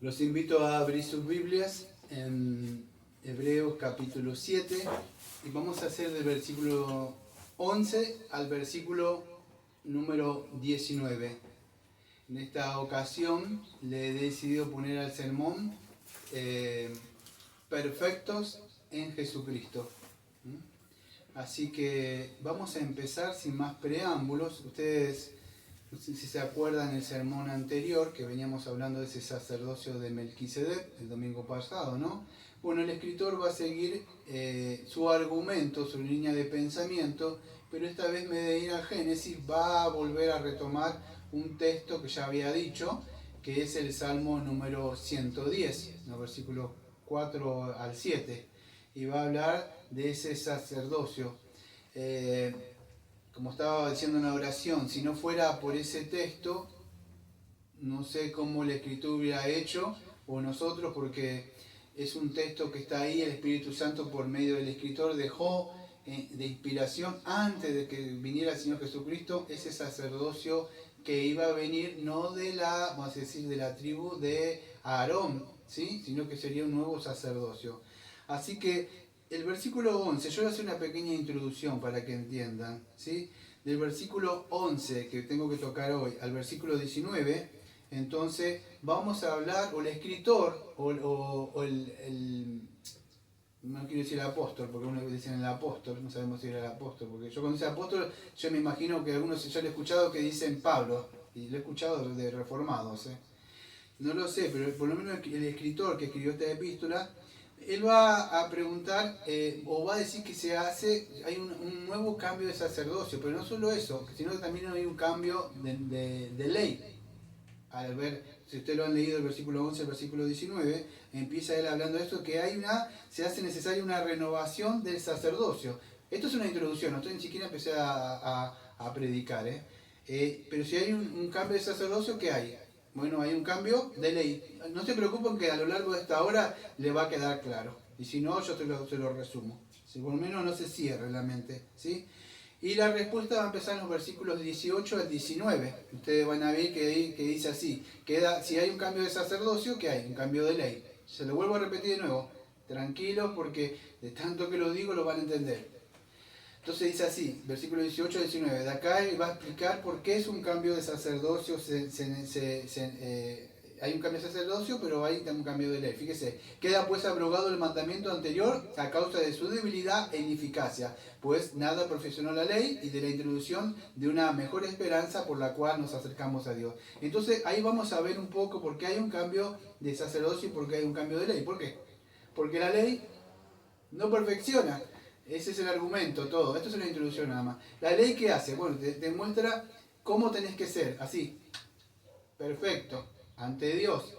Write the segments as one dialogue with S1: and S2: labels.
S1: Los invito a abrir sus Biblias en Hebreos capítulo 7 y vamos a hacer del versículo 11 al versículo número 19. En esta ocasión le he decidido poner al sermón Perfectos en Jesucristo. Así que vamos a empezar sin más preámbulos. Ustedes, no sé si se acuerdan el sermón anterior, que veníamos hablando de ese sacerdocio de Melquisedec el domingo pasado, ¿no? Bueno, el escritor va a seguir su argumento, su línea de pensamiento, pero esta vez en vez de ir a Génesis va a volver a retomar un texto que ya había dicho, que es el Salmo número 110, ¿no? Versículos 4 al 7, y va a hablar de ese sacerdocio. Como estaba diciendo en la oración, si no fuera por ese texto, no sé cómo el escritor hubiera hecho, o nosotros, porque es un texto que está ahí, el Espíritu Santo por medio del escritor dejó de inspiración antes de que viniera el Señor Jesucristo, ese sacerdocio que iba a venir no de la, vamos a decir, de la tribu de Aarón, ¿sí? Sino que sería un nuevo sacerdocio. Así que el versículo 11, yo voy a hacer una pequeña introducción para que entiendan, ¿sí? Del versículo 11 que tengo que tocar hoy al versículo 19, entonces vamos a hablar, o el escritor, o el no quiero decir apóstol, porque uno dice el apóstol, no sabemos si era el apóstol, porque yo cuando dice apóstol, yo me imagino que algunos, yo le he escuchado que dicen Pablo, y lo he escuchado de reformados, no lo sé, pero por lo menos el escritor que escribió esta epístola, él va a preguntar, o va a decir que hay un nuevo cambio de sacerdocio, pero no solo eso, sino que también hay un cambio de ley. Al ver, si ustedes lo han leído el versículo 11 al versículo 19, empieza él hablando de esto, que se hace necesaria una renovación del sacerdocio. Esto es una introducción, no estoy ni siquiera empecé a predicar, pero si hay un cambio de sacerdocio, ¿qué hay? Bueno, hay un cambio de ley. No se preocupen que a lo largo de esta hora le va a quedar claro. Y si no, yo se lo resumo. Si por lo menos no se cierre la mente, ¿sí? Y la respuesta va a empezar en los versículos 18 al 19. Ustedes van a ver que dice así. Si hay un cambio de sacerdocio, ¿qué hay? Un cambio de ley. Se lo vuelvo a repetir de nuevo. Tranquilos, porque de tanto que lo digo lo van a entender. Entonces dice así, versículo 18 al 19. De acá él va a explicar por qué es un cambio de sacerdocio. Hay un cambio de sacerdocio, pero hay un cambio de ley. Fíjese, queda pues abrogado el mandamiento anterior a causa de su debilidad e ineficacia, pues nada perfeccionó la ley y de la introducción de una mejor esperanza por la cual nos acercamos a Dios. Entonces ahí vamos a ver un poco por qué hay un cambio de sacerdocio y por qué hay un cambio de ley. ¿Por qué? Porque la ley no perfecciona. Ese es el argumento, todo. Esto es una introducción nada más. ¿La ley qué hace? Bueno, te muestra cómo tenés que ser, así, perfecto, ante Dios,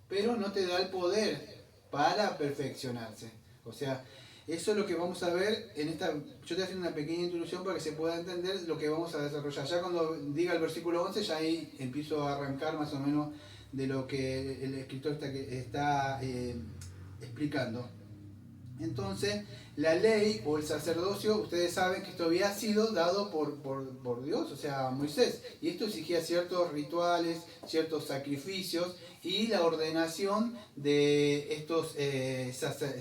S1: pero no te da el poder para perfeccionarse. O sea, eso es lo que vamos a ver en esta. Yo estoy haciendo una pequeña introducción para que se pueda entender lo que vamos a desarrollar. Ya cuando diga el versículo 11, ya ahí empiezo a arrancar más o menos de lo que el escritor está explicando. Entonces, la ley o el sacerdocio, ustedes saben que esto había sido dado por Dios, o sea, Moisés. Y esto exigía ciertos rituales, ciertos sacrificios y la ordenación de estos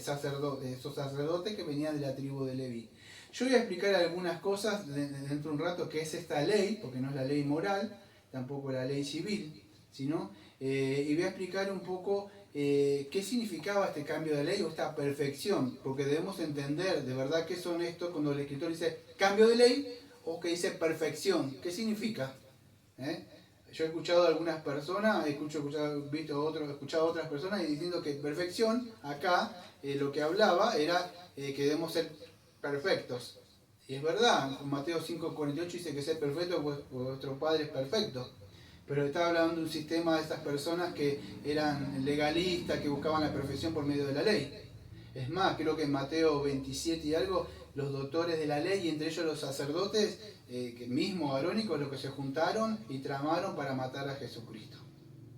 S1: sacerdotes que venían de la tribu de Leví. Yo voy a explicar algunas cosas dentro de un rato que es esta ley, porque no es la ley moral, tampoco la ley civil, sino, y voy a explicar un poco qué significaba este cambio de ley o esta perfección, porque debemos entender de verdad qué son estos cuando el escritor dice cambio de ley o que dice perfección, qué significa. Yo he escuchado a algunas personas, he escuchado a otras personas diciendo que perfección acá lo que hablaba era que debemos ser perfectos. Y es verdad, Mateo 5:48 dice que ser perfecto, pues vuestro Padre es perfecto. Pero estaba hablando de un sistema de estas personas que eran legalistas, que buscaban la perfección por medio de la ley. Es más, creo que en Mateo 27 y algo, los doctores de la ley, y entre ellos los sacerdotes, que mismo arónicos, los que se juntaron y tramaron para matar a Jesucristo.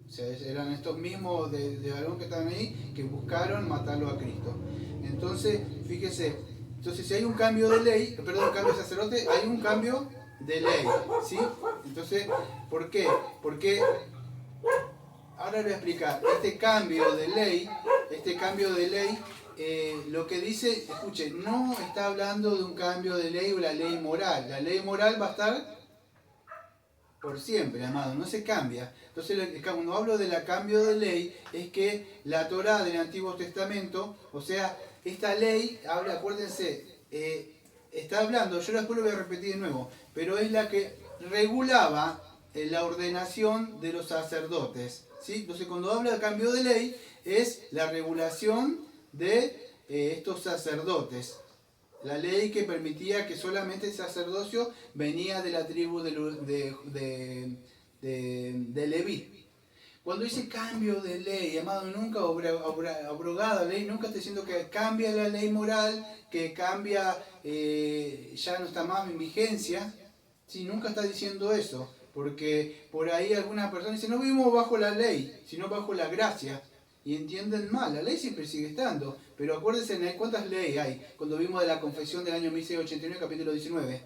S1: O sea, eran estos mismos de Aarón que estaban ahí, que buscaron matarlo a Cristo. Entonces, fíjese, si hay un cambio de ley, un cambio de sacerdote, hay un cambio de ley, ¿sí? Entonces, ¿por qué? Porque ahora voy a explicar. Este cambio de ley, lo que dice, escuche, no está hablando de un cambio de ley o la ley moral. La ley moral va a estar por siempre, amado, no se cambia. Entonces, cuando hablo de la cambio de ley, es que la Torá del Antiguo Testamento, o sea, esta ley, habla, acuérdense, está hablando, yo después lo voy a repetir de nuevo, pero es la que regulaba la ordenación de los sacerdotes, ¿sí? Entonces, cuando habla de cambio de ley, es la regulación de estos sacerdotes. La ley que permitía que solamente el sacerdocio venía de la tribu de Leví. Cuando dice cambio de ley, amado, nunca abrogada ley, nunca está diciendo que cambia la ley moral, que cambia, ya no está más en vigencia. Sí, nunca está diciendo eso, porque por ahí algunas personas dicen, no vivimos bajo la ley, sino bajo la gracia. Y entienden mal, la ley siempre sigue estando, pero acuérdense, ¿cuántas leyes hay? Cuando vimos de la confesión del año 1689, capítulo 19.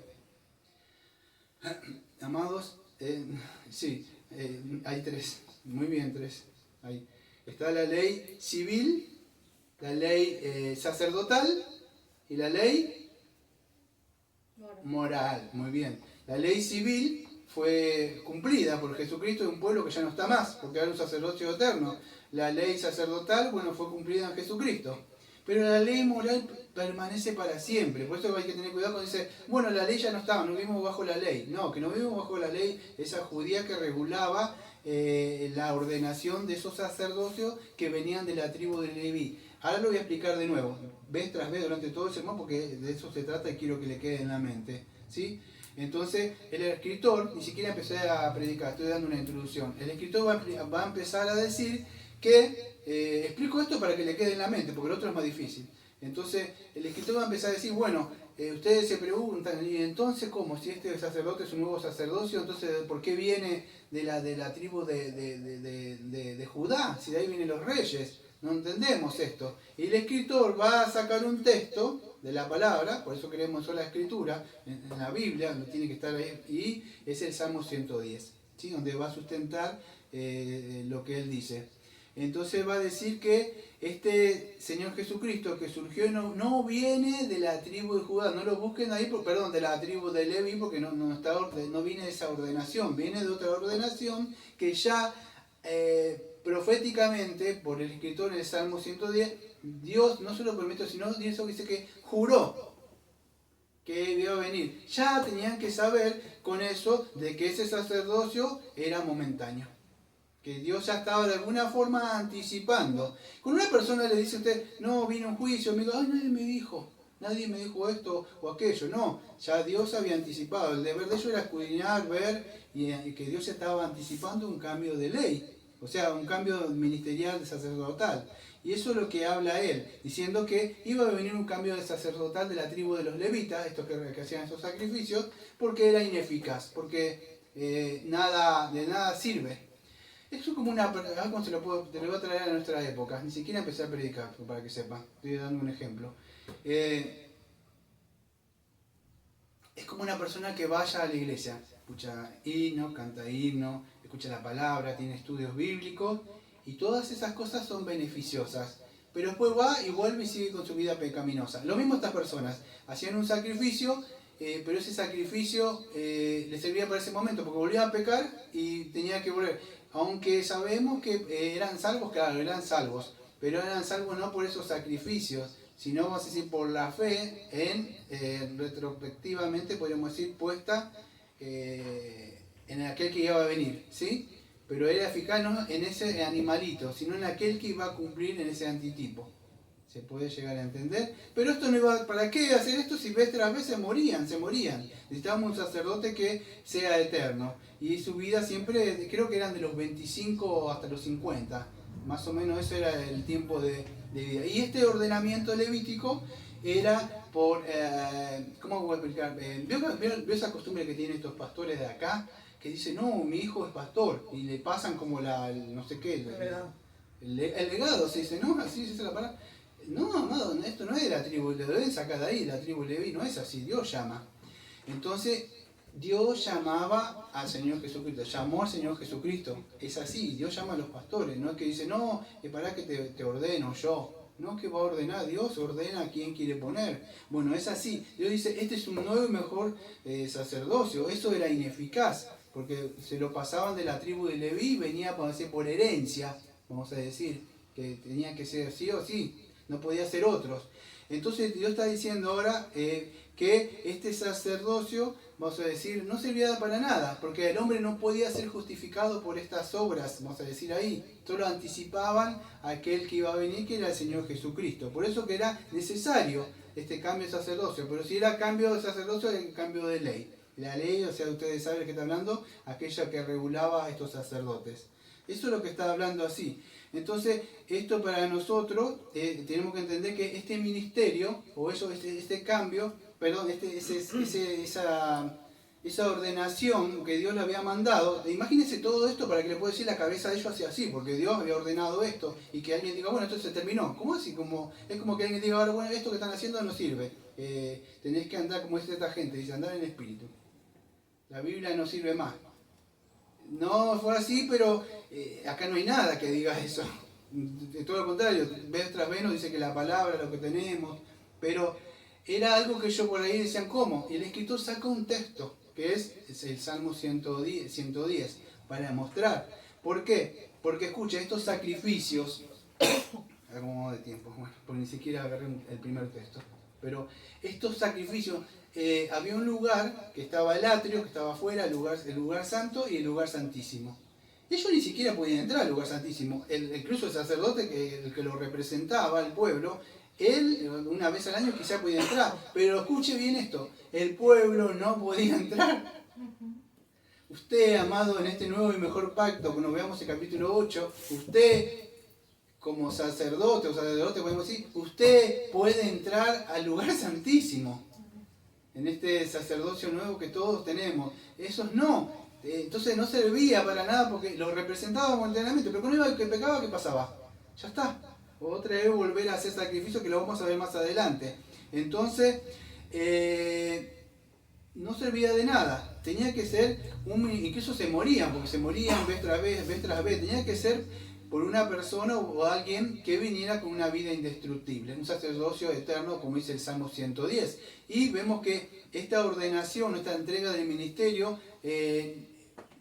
S1: Amados, sí, hay tres, muy bien, tres. Ahí. Está la ley civil, la ley sacerdotal y la ley moral, muy bien. La ley civil fue cumplida por Jesucristo de un pueblo que ya no está más, porque era un sacerdocio eterno. La ley sacerdotal, bueno, fue cumplida en Jesucristo. Pero la ley moral permanece para siempre. Por eso hay que tener cuidado cuando dice, bueno, la ley ya no estaba, no vivimos bajo la ley. No, que no vivimos bajo la ley, esa judía que regulaba la ordenación de esos sacerdocios que venían de la tribu de Leví. Ahora lo voy a explicar de nuevo, vez tras vez durante todo el sermón, porque de eso se trata y quiero que le quede en la mente, ¿sí? Entonces, el escritor, ni siquiera empecé a predicar, estoy dando una introducción. El escritor va a empezar a decir que, explico esto para que le quede en la mente, porque el otro es más difícil. Entonces, el escritor va a empezar a decir, bueno, ustedes se preguntan, ¿y entonces cómo? Si este sacerdote es un nuevo sacerdocio, entonces, ¿por qué viene de la tribu de Judá? Si de ahí vienen los reyes. No entendemos esto. Y el escritor va a sacar un texto de la palabra, por eso queremos sola escritura, en la Biblia, no tiene que estar ahí, y es el Salmo 110, ¿sí? Donde va a sustentar lo que él dice. Entonces va a decir que este Señor Jesucristo que surgió no viene de la tribu de Judá, no lo busquen ahí, perdón, de la tribu de Leví, porque no viene de esa ordenación, viene de otra ordenación que ya proféticamente, por el escritor en el Salmo 110, Dios no solo prometió, sino Dios dice que juró que iba a venir. Ya tenían que saber con eso de que ese sacerdocio era momentáneo. Que Dios ya estaba de alguna forma anticipando. Cuando una persona le dice a usted, no, vino un juicio, me digo, ay, nadie me dijo esto o aquello. No, ya Dios había anticipado. El deber de ellos era escudriñar, ver, y que Dios ya estaba anticipando un cambio de ley. O sea, un cambio ministerial de sacerdotal. Y eso es lo que habla él, diciendo que iba a venir un cambio de sacerdotal de la tribu de los levitas, estos que hacían esos sacrificios, porque era ineficaz, porque de nada sirve. Eso es como ¿cómo te lo voy a traer a nuestra época? Ni siquiera empecé a predicar, para que sepa. Estoy dando un ejemplo. Es como una persona que vaya a la iglesia, escucha himno, canta himno, escucha la palabra, tiene estudios bíblicos, y todas esas cosas son beneficiosas. Pero después va y vuelve y sigue con su vida pecaminosa. Lo mismo estas personas. Hacían un sacrificio, pero ese sacrificio les servía para ese momento, porque volvían a pecar y tenía que volver. Aunque sabemos que eran salvos, claro, eran salvos, pero eran salvos no por esos sacrificios, sino, vamos a decir, por la fe retrospectivamente, podríamos decir, puesta en aquel que iba a venir, ¿sí? Pero era eficaz no en ese animalito, sino en aquel que iba a cumplir en ese antitipo. Se puede llegar a entender. Pero esto no iba, ¿para qué hacer esto si vez tras vez se morían? Necesitábamos un sacerdote que sea eterno. Y su vida siempre, creo que eran de los 25 hasta los 50. Más o menos ese era el tiempo de vida. Y este ordenamiento levítico era por, ¿cómo voy a explicar? ¿Vio esa costumbre que tienen estos pastores de acá? Que dicen, no, mi hijo es pastor. Y le pasan como no sé qué. El legado, se dice, ¿no? Así se dice la palabra. No, amado, esto no es de la tribu, lo deben sacar de ahí, la tribu Leví no es así, Dios llama. Entonces, Dios llamaba al Señor Jesucristo, llamó al Señor Jesucristo. Es así, Dios llama a los pastores, no es que dice, no, es para que te ordeno yo. No es que va a ordenar, Dios ordena a quien quiere poner. Bueno, es así. Dios dice, este es un nuevo y mejor sacerdocio. Eso era ineficaz, porque se lo pasaban de la tribu de Leví, venía por herencia, vamos a decir, que tenía que ser sí o sí, no podía ser otros. Entonces Dios está diciendo ahora que este sacerdocio, vamos a decir, no servía para nada, porque el hombre no podía ser justificado por estas obras, vamos a decir ahí, solo anticipaban a aquel que iba a venir, que era el Señor Jesucristo. Por eso que era necesario este cambio de sacerdocio, pero si era cambio de sacerdocio, era cambio de ley. La ley, o sea, ustedes saben de qué está hablando, aquella que regulaba a estos sacerdotes. Eso es lo que está hablando así. Entonces, esto para nosotros, tenemos que entender que este ministerio, o eso, este cambio, perdón, esa ordenación que Dios le había mandado, imagínense todo esto para que le pueda decir la cabeza de ellos hacia así, porque Dios había ordenado esto, y que alguien diga, bueno, esto se terminó. ¿Cómo así? Es como que alguien diga, ahora, bueno, esto que están haciendo no sirve. Tenés que andar como dice esta gente, dice, andar en espíritu. La Biblia no sirve más. No fue así, pero acá no hay nada que diga eso. De todo lo contrario, vez tras vez nos dice que la palabra, lo que tenemos, pero era algo que yo por ahí decían, ¿cómo? Y el escritor saca un texto, que es el Salmo 110, para mostrar. ¿Por qué? Porque escucha, estos sacrificios, a ver cómo vamos de tiempo, bueno, porque ni siquiera agarré el primer texto, pero estos sacrificios, había un lugar que estaba el atrio, que estaba afuera, el lugar santo y el lugar santísimo. Ellos ni siquiera podían entrar al lugar santísimo. Incluso el sacerdote, el que lo representaba, el pueblo, él una vez al año quizá podía entrar. Pero escuche bien esto, el pueblo no podía entrar. Usted, amado, en este nuevo y mejor pacto, cuando veamos el capítulo 8, usted como sacerdote o sacerdote, podemos decir, usted puede entrar al lugar santísimo. En este sacerdocio nuevo que todos tenemos. Esos no. Entonces no servía para nada porque lo representaba momentáneamente. Pero cuando iba el que pecaba, ¿qué pasaba? Ya está. Otra vez volver a hacer sacrificio que lo vamos a ver más adelante. Entonces, no servía de nada. Tenía que ser, incluso se morían, porque se morían vez tras vez. Tenía que ser por una persona o alguien que viniera con una vida indestructible, un sacerdocio eterno, como dice el Salmo 110. Y vemos que esta ordenación, esta entrega del ministerio,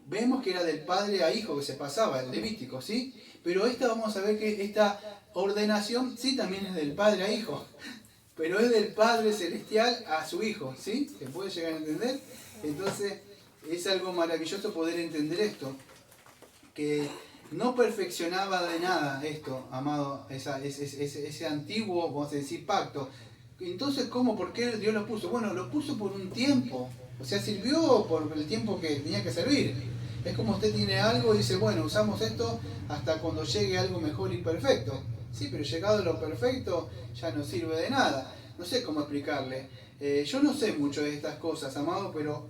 S1: vemos que era del padre a hijo que se pasaba, el Levítico, ¿sí? Pero vamos a ver que esta ordenación sí también es del padre a hijo, pero es del Padre Celestial a su hijo, ¿sí? ¿Se puede llegar a entender? Entonces, es algo maravilloso poder entender esto, que no perfeccionaba de nada esto, amado, ese antiguo, vamos a decir, pacto. Entonces, ¿cómo? ¿Por qué Dios lo puso? Bueno, lo puso por un tiempo. O sea, sirvió por el tiempo que tenía que servir. Es como usted tiene algo y dice, bueno, usamos esto hasta cuando llegue algo mejor y perfecto. Sí, pero llegado a lo perfecto ya no sirve de nada. No sé cómo explicarle. Yo no sé mucho de estas cosas, amado, pero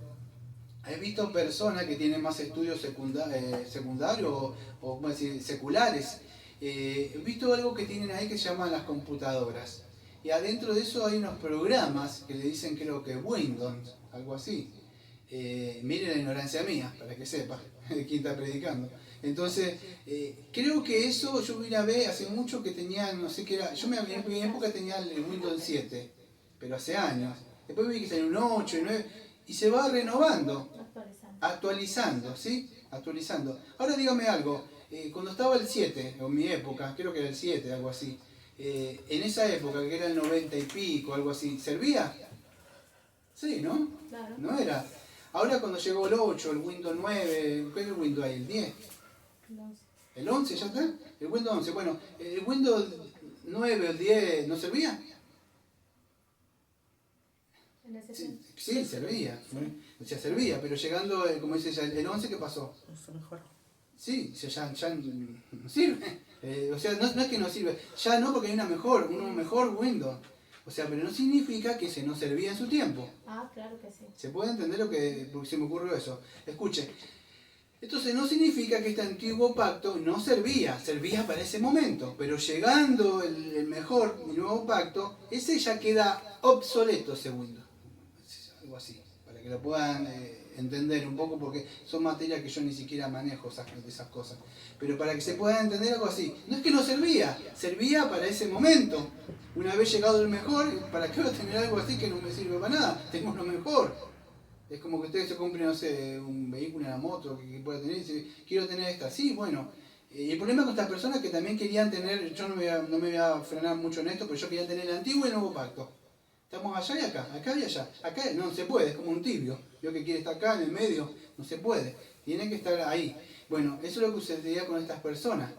S1: he visto personas que tienen más estudios secundarios o ¿cómo decir? Seculares. He visto algo que tienen ahí que se llaman las computadoras. Y adentro de eso hay unos programas que le dicen, creo que Windows, algo así. Miren la ignorancia mía, para que sepa de quién está predicando. Entonces, creo que eso yo vine a ver hace mucho que tenían, no sé qué era, yo en mi época tenía el Windows 7, pero hace años. Después vi que tenía un 8, 9, y se va renovando, actualizando, ¿sí? Actualizando. Ahora dígame algo, cuando estaba el 7, en mi época, creo que era el 7, algo así, en esa época, que era el 90 y pico, algo así, ¿servía? Sí, ¿no? Claro. No era. Ahora cuando llegó el 8, el Windows 9, ¿qué es el Windows ahí? ¿El 10? El 11. ¿El 11 ya está? El Windows 11. Bueno, ¿el Windows 9 o el 10 no servía? Sí, servía. O sea, servía, pero llegando, como dice ya, el 11, ¿qué pasó?
S2: Eso mejor.
S1: Sí, ya no sirve. O sea, no es que no sirve. Ya no, porque hay un mejor Windows. O sea, pero no significa que se no servía en su tiempo.
S3: Ah, claro que sí.
S1: ¿Se puede entender lo que se me ocurrió eso? Escuche, entonces no significa que este antiguo pacto no servía para ese momento, pero llegando el nuevo pacto, ese ya queda obsoleto ese Windows. Algo así, para que lo puedan entender un poco, porque son materias que yo ni siquiera manejo esas cosas. Pero para que se pueda entender algo así, no es que no servía, servía para ese momento. Una vez llegado el mejor, ¿para qué voy a tener algo así que no me sirve para nada? Tengo lo mejor. Es como que ustedes se compren, no sé, un vehículo, una moto que pueda tener, y dicen, quiero tener esta. Sí, bueno. Y el problema con estas personas que también querían tener, yo no me voy a frenar mucho en esto, pero yo quería tener el antiguo y el nuevo pacto. Estamos allá y acá y allá. Acá no se puede, es como un tibio. Yo que quiere estar acá en el medio, no se puede. Tiene que estar ahí. Bueno, eso es lo que sucedía con estas personas.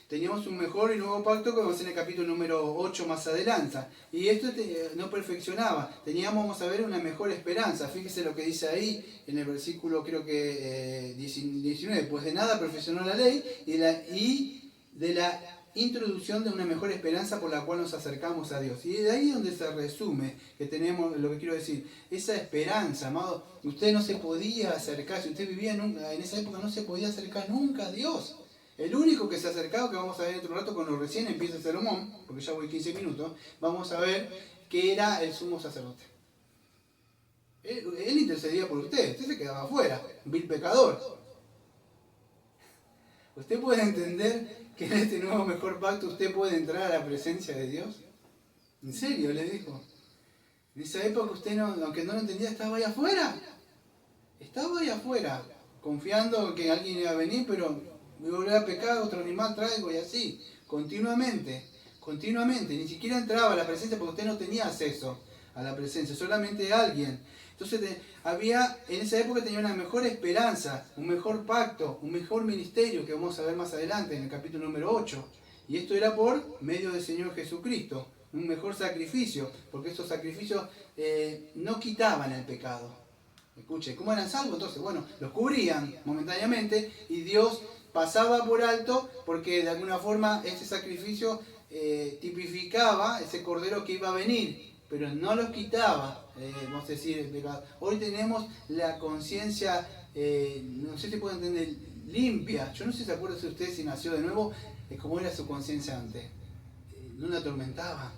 S1: Teníamos un mejor y nuevo pacto que vamos a ver en el capítulo número 8 más adelante. Y esto no perfeccionaba. Teníamos, vamos a ver, una mejor esperanza. Fíjese lo que dice ahí en el versículo, creo que 19. Pues de nada perfeccionó la ley y de la introducción de una mejor esperanza por la cual nos acercamos a Dios. Y de ahí es donde se resume que tenemos, lo que quiero decir, esa esperanza, amado. Usted no se podía acercar, si usted vivía en esa época, no se podía acercar nunca a Dios. El único que se ha acercado, que vamos a ver dentro de un rato cuando recién empieza el sermón, porque ya voy 15 minutos, vamos a ver que era el sumo sacerdote. Él intercedía por usted se quedaba afuera, un vil pecador. ¿Usted puede entender que en este nuevo mejor pacto usted puede entrar a la presencia de Dios? ¿En serio? Le dijo. En esa época usted, aunque no lo entendía, estaba ahí afuera. Estaba ahí afuera, confiando que alguien iba a venir, pero me volverá a pecar, otro animal traigo y así, continuamente, ni siquiera entraba a la presencia porque usted no tenía acceso a la presencia, solamente alguien. Entonces en esa época tenía una mejor esperanza, un mejor pacto, un mejor ministerio que vamos a ver más adelante en el capítulo número 8. Y esto era por medio del Señor Jesucristo, un mejor sacrificio, porque estos sacrificios no quitaban el pecado. Escuche, ¿cómo eran salvos? Entonces, bueno, los cubrían momentáneamente y Dios pasaba por alto porque de alguna forma este sacrificio tipificaba ese cordero que iba a venir, pero no los quitaba, vamos a decir, el pecado. Hoy tenemos la conciencia, no sé si pueden entender, limpia. Yo no sé si se acuerdan de usted si nació de nuevo, cómo era su conciencia antes. No la atormentaba.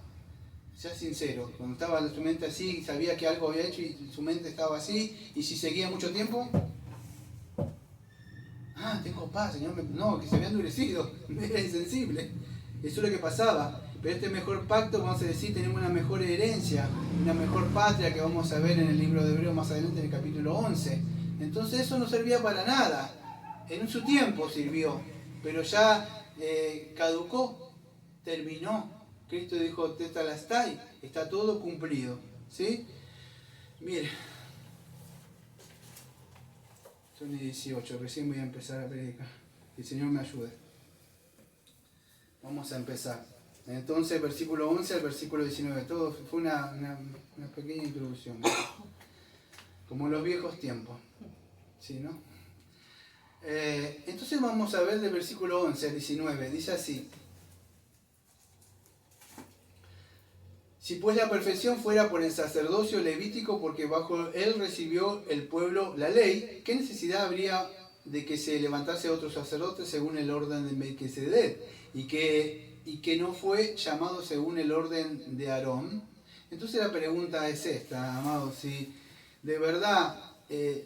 S1: Sea sincero, cuando estaba su mente así, sabía que algo había hecho y su mente estaba así, y si seguía mucho tiempo, tengo paz, Señor, no, que se había endurecido, era insensible. Eso es lo que pasaba. Pero este mejor pacto, vamos a decir, tenemos una mejor herencia, una mejor patria que vamos a ver en el libro de Hebreos más adelante en el capítulo 11. Entonces eso no servía para nada. En su tiempo sirvió, pero ya caducó, terminó. Cristo dijo, tetelestai, está todo cumplido. ¿Sí? Mire, son 18, recién voy a empezar a predicar. Que el Señor me ayude. Vamos a empezar. Entonces, versículo 11 al versículo 19. Todo fue una pequeña introducción. Como en los viejos tiempos. ¿Sí, no? Entonces vamos a ver del versículo 11 al 19. Dice así. Si pues la perfección fuera por el sacerdocio levítico, porque bajo él recibió el pueblo la ley, ¿qué necesidad habría de que se levantase otro sacerdote según el orden de Melquisedec? Y que no fue llamado según el orden de Aarón. Entonces la pregunta es esta, amados, si de verdad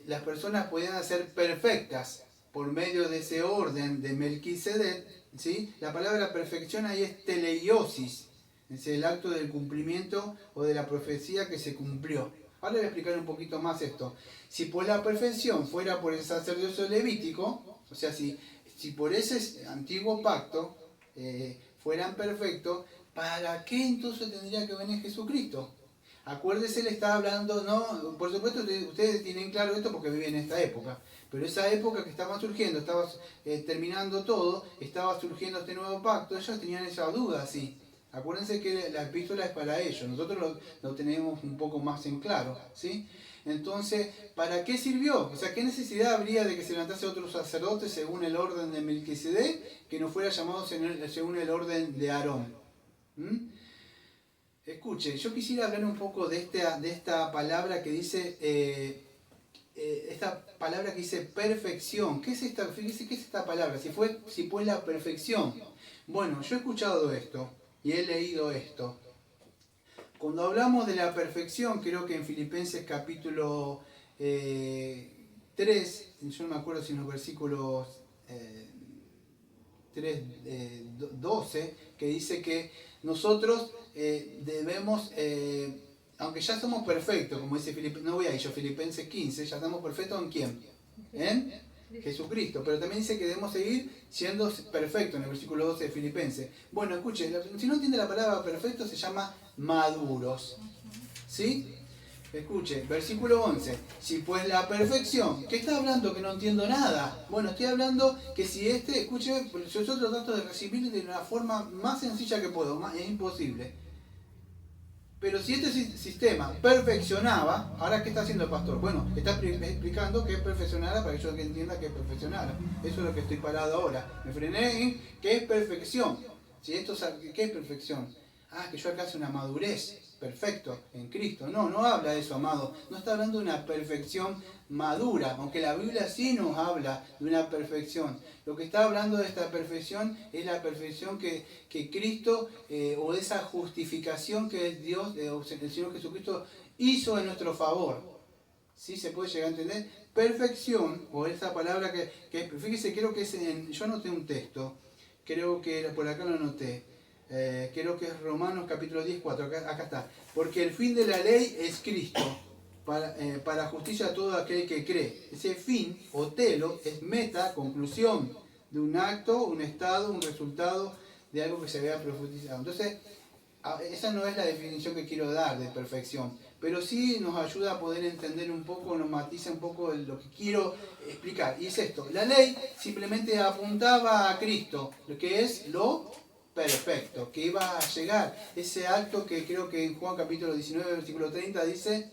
S1: las personas podían ser perfectas por medio de ese orden de Melquisedec, ¿sí? La palabra perfección ahí es teleiosis. Es el acto del cumplimiento o de la profecía que se cumplió. Ahora voy a explicar un poquito más esto. Si por la perfección fuera por el sacerdocio levítico, o sea, si por ese antiguo pacto fueran perfectos, ¿para qué entonces tendría que venir Jesucristo? Acuérdese, le está hablando, no, por supuesto ustedes tienen claro esto porque viven en esta época, pero esa época que estaba surgiendo, estaba terminando todo, estaba surgiendo este nuevo pacto, ellos tenían esa duda, sí. Acuérdense que la epístola es para ellos, nosotros lo tenemos un poco más en claro, ¿sí? Entonces, ¿para qué sirvió? O sea, ¿qué necesidad habría de que se levantase otro sacerdote según el orden de Melquisedec que no fuera llamado según el orden de Aarón? Escuche, yo quisiera hablar un poco de esta palabra que dice... esta palabra que dice perfección. ¿Qué es esta? Fíjese, ¿qué es esta palabra? Si fue la perfección. Bueno, yo he escuchado esto y he leído esto. Cuando hablamos de la perfección, creo que en Filipenses capítulo 3, yo no me acuerdo si en los versículos 3, 12, que dice que nosotros debemos, aunque ya somos perfectos, como dice Filipenses, no voy a ello, Filipenses 15, ya estamos perfectos ¿en quién? En Jesucristo, pero también dice que debemos seguir siendo perfectos en el versículo 12 de Filipenses. Bueno, escuche, si no entiende la palabra perfecto se llama maduros, ¿sí? Escuche, versículo 11. Si pues la perfección, ¿qué está hablando que no entiendo nada? Bueno, estoy hablando que si escuche, yo lo trato de recibir de una forma más sencilla que puedo, es imposible. Pero si este sistema perfeccionaba, ¿ahora qué está haciendo el pastor? Bueno, está explicando que es perfeccionara para que yo entienda que es perfeccionara. Eso es lo que estoy parado ahora. Me frené en qué es perfección. Si esto, ¿qué es perfección? Que yo alcance una madurez. Perfecto, en Cristo. No, no habla de eso, amado. No está hablando de una perfección madura, aunque la Biblia sí nos habla de una perfección. Lo que está hablando de esta perfección es la perfección que Cristo, o de esa justificación que es Dios, el Señor Jesucristo, hizo en nuestro favor. ¿Sí se puede llegar a entender? Perfección, o esa palabra que fíjese, creo que yo anoté un texto, creo que por acá lo anoté. Creo que es Romanos capítulo 10, 4, acá está. Porque el fin de la ley es Cristo, para justicia a todo aquel que cree. Ese fin, o telo, es meta, conclusión de un acto, un estado, un resultado de algo que se vea profundizado. Entonces, esa no es la definición que quiero dar de perfección, pero sí nos ayuda a poder entender un poco, nos matiza un poco lo que quiero explicar. Y es esto, la ley simplemente apuntaba a Cristo, lo que es lo perfecto, que iba a llegar. Ese acto que creo que en Juan capítulo 19, versículo 30 dice,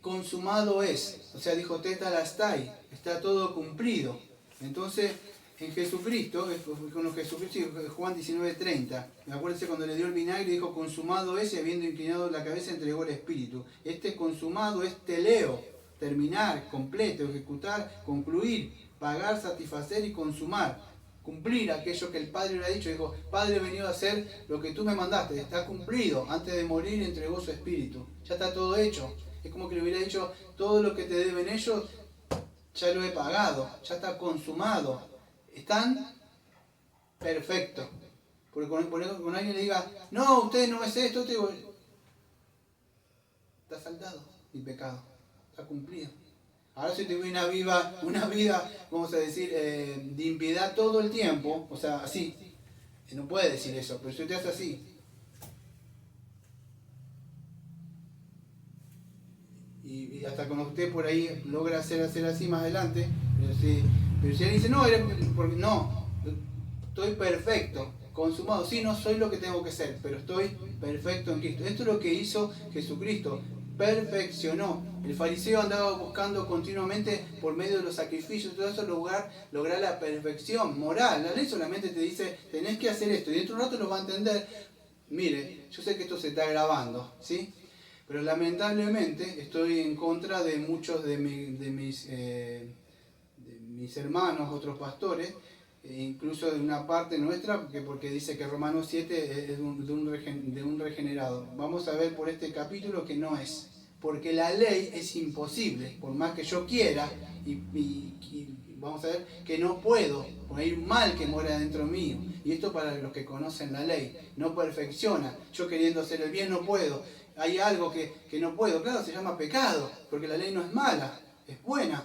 S1: consumado es. O sea, dijo tetelestai, está todo cumplido. Entonces, en Jesucristo, con Jesucristo, Juan 19, 30, acuérdense cuando le dio el vinagre, dijo consumado es, y habiendo inclinado la cabeza entregó el Espíritu. Este consumado es teleo, terminar, completo, ejecutar, concluir, pagar, satisfacer y consumar, cumplir aquello que el Padre le ha dicho. Dijo, Padre, he venido a hacer lo que tú me mandaste, está cumplido. Antes de morir entregó su Espíritu, ya está todo hecho. Es como que le hubiera dicho, todo lo que te deben ellos, ya lo he pagado, ya está consumado, están perfectos. Porque cuando alguien le diga, no, usted no es esto, te digo, está saldado mi pecado, está cumplido. Ahora si tuve una vida, vamos a decir, de impiedad todo el tiempo, o sea, así, no puede decir eso, pero si usted hace así, y hasta cuando usted por ahí logra hacer así más adelante, pero si él dice, no, porque no, estoy perfecto, consumado, sí, no soy lo que tengo que ser, pero estoy perfecto en Cristo. Esto es lo que hizo Jesucristo, perfeccionó. El fariseo andaba buscando continuamente por medio de los sacrificios, todo eso, lograr la perfección moral. La ley solamente te dice, tenés que hacer esto, y dentro de un rato lo va a entender. Mire, yo sé que esto se está grabando, ¿sí? Pero lamentablemente estoy en contra de muchos de mis hermanos, otros pastores, incluso de una parte nuestra, porque dice que Romanos 7 es de un regenerado. Vamos a ver por este capítulo que no es, porque la ley es imposible, por más que yo quiera, y vamos a ver que no puedo, porque hay un mal que mora dentro mío, y esto para los que conocen la ley, no perfecciona. Yo queriendo hacer el bien no puedo, hay algo que no puedo, claro, se llama pecado, porque la ley no es mala, es buena,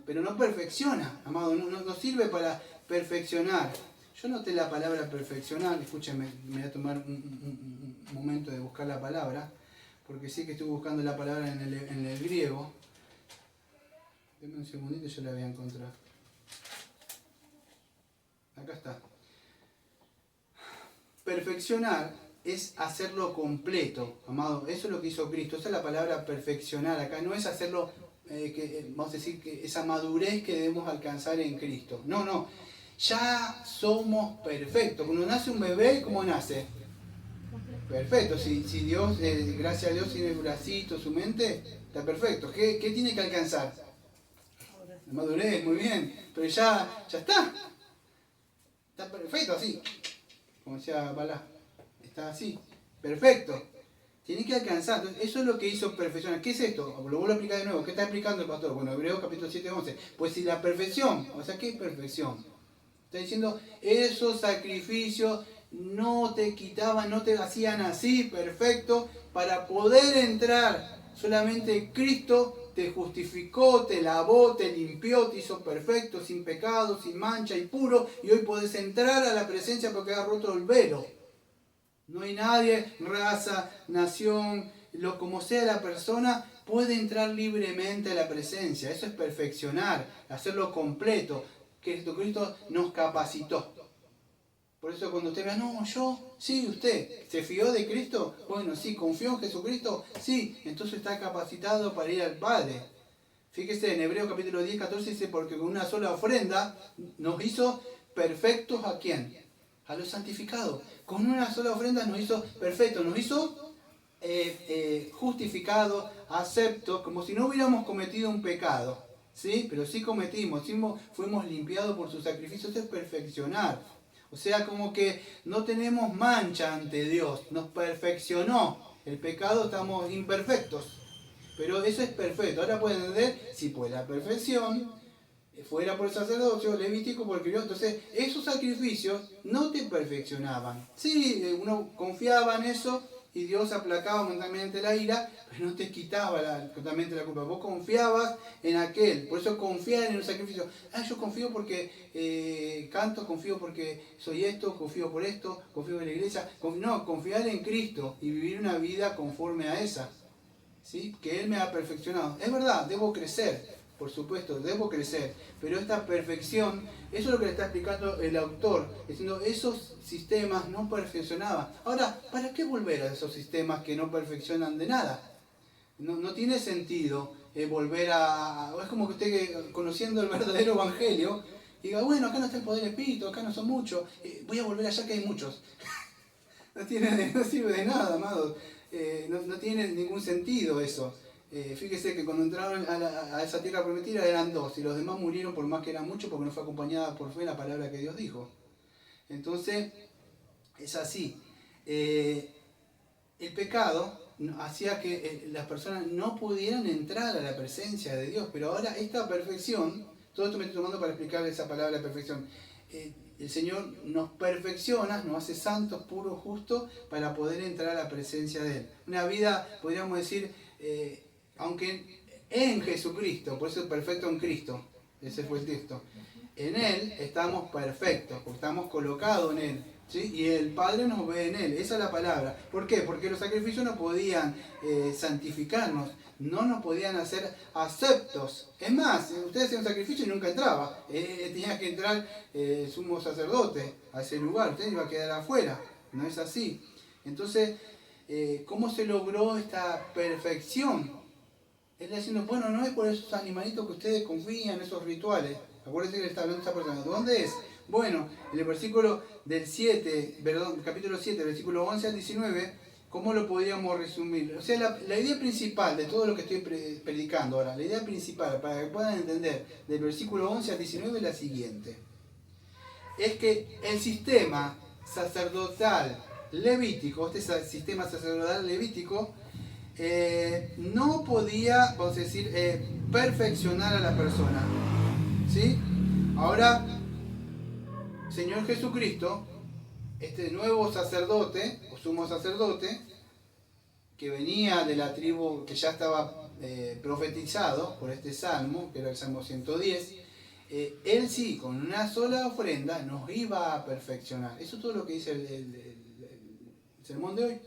S1: pero no perfecciona, amado, no sirve para perfeccionar. Yo noté la palabra perfeccionar, escúchame, me voy a tomar un momento de buscar la palabra, porque sí que estuve buscando la palabra en el griego. Deme un segundito, yo la voy a encontrar. Acá está. Perfeccionar es hacerlo completo, amado. Eso es lo que hizo Cristo. Esa es la palabra perfeccionar acá. No es hacerlo, vamos a decir, que esa madurez que debemos alcanzar en Cristo. No. Ya somos perfectos. Cuando nace un bebé, ¿cómo nace? Perfecto. Si Dios, gracias a Dios, tiene el bracito, su mente, está perfecto. ¿Qué tiene que alcanzar? La madurez, muy bien. Pero ya está. Está perfecto así. Como decía Balá. Está así. Perfecto. Tiene que alcanzar. Entonces, eso es lo que hizo perfeccionar. ¿Qué es esto? Lo vuelvo a explicar de nuevo. ¿Qué está explicando el pastor? Bueno, Hebreos capítulo 7, 11. Pues si la perfección, o sea, ¿qué es perfección? Está diciendo, esos sacrificios no te quitaban, no te hacían así, perfecto, para poder entrar. Solamente Cristo te justificó, te lavó, te limpió, te hizo perfecto, sin pecado, sin mancha y puro. Y hoy podés entrar a la presencia porque has roto el velo. No hay nadie, raza, nación, como sea la persona, puede entrar libremente a la presencia. Eso es perfeccionar, hacerlo completo. Jesucristo nos capacitó. Por eso cuando usted vea, no, yo, sí, usted, ¿se fió de Cristo? Bueno, sí, ¿confió en Jesucristo? Sí, entonces está capacitado para ir al Padre. Fíjese en Hebreos capítulo 10, 14 dice, porque con una sola ofrenda nos hizo perfectos ¿a quién? A los santificados. Con una sola ofrenda nos hizo perfectos, nos hizo justificados, aceptos, como si no hubiéramos cometido un pecado. ¿Sí? Pero sí cometimos, fuimos limpiados por su sacrificio. Esto es perfeccionar. O sea, como que no tenemos mancha ante Dios, nos perfeccionó. El pecado estamos imperfectos. Pero eso es perfecto. Ahora pueden entender si pues la perfección fuera por el sacerdocio levítico, por el criado. Entonces, esos sacrificios no te perfeccionaban. Sí, uno confiaba en eso y Dios aplacaba momentáneamente la ira, pero no te quitaba totalmente la culpa. Vos confiabas en aquel. Por eso confiar en el sacrificio. Ah, yo confío porque canto, confío porque soy esto, confío por esto, confío en la iglesia. No, confiar en Cristo y vivir una vida conforme a esa. ¿Sí? Que Él me ha perfeccionado. Es verdad, debo crecer, por supuesto, debo crecer, pero esta perfección, eso es lo que le está explicando el autor, diciendo, esos sistemas no perfeccionaban. Ahora, ¿para qué volver a esos sistemas que no perfeccionan de nada? No tiene sentido volver a... Es como que usted, conociendo el verdadero evangelio, diga, bueno, acá no está el poder del espíritu, acá no son muchos, voy a volver allá que hay muchos. No sirve de nada, amados. No tiene ningún sentido eso. Fíjese que cuando entraron a esa tierra prometida eran 2 y los demás murieron por más que eran muchos porque no fue acompañada por fe la palabra que Dios dijo. Entonces, es así. El pecado hacía que las personas no pudieran entrar a la presencia de Dios, pero ahora esta perfección, todo esto me estoy tomando para explicar esa palabra perfección. El Señor nos perfecciona, nos hace santos, puros, justos, para poder entrar a la presencia de Él. Una vida, podríamos decir, aunque en Jesucristo, por eso es perfecto en Cristo, ese fue el texto. En Él estamos perfectos, porque estamos colocados en Él. ¿Sí? Y el Padre nos ve en Él, esa es la palabra. ¿Por qué? Porque los sacrificios no podían santificarnos, no nos podían hacer aceptos. Es más, ustedes hacían un sacrificio y nunca entraba. Tenía que entrar el sumo sacerdote a ese lugar, usted iba a quedar afuera. No es así. Entonces, ¿cómo se logró esta perfección? Él está diciendo, bueno, no es por esos animalitos que ustedes confían, esos rituales. Acuérdense que le está hablando a esta persona. ¿Dónde es? Bueno, en el versículo del 7, perdón, capítulo 7, versículo 11 al 19, ¿cómo lo podríamos resumir? O sea, la idea principal de todo lo que estoy predicando ahora, la idea principal, para que puedan entender, del versículo 11 al 19 es la siguiente. Es que el sistema sacerdotal levítico, este sistema sacerdotal levítico, no podía, vamos a decir, perfeccionar a la persona. ¿Sí? Ahora, Señor Jesucristo, este nuevo sacerdote, o sumo sacerdote, que venía de la tribu que ya estaba profetizado por este salmo, que era el Salmo 110, él sí, con una sola ofrenda, nos iba a perfeccionar. Eso es todo lo que dice el sermón de hoy.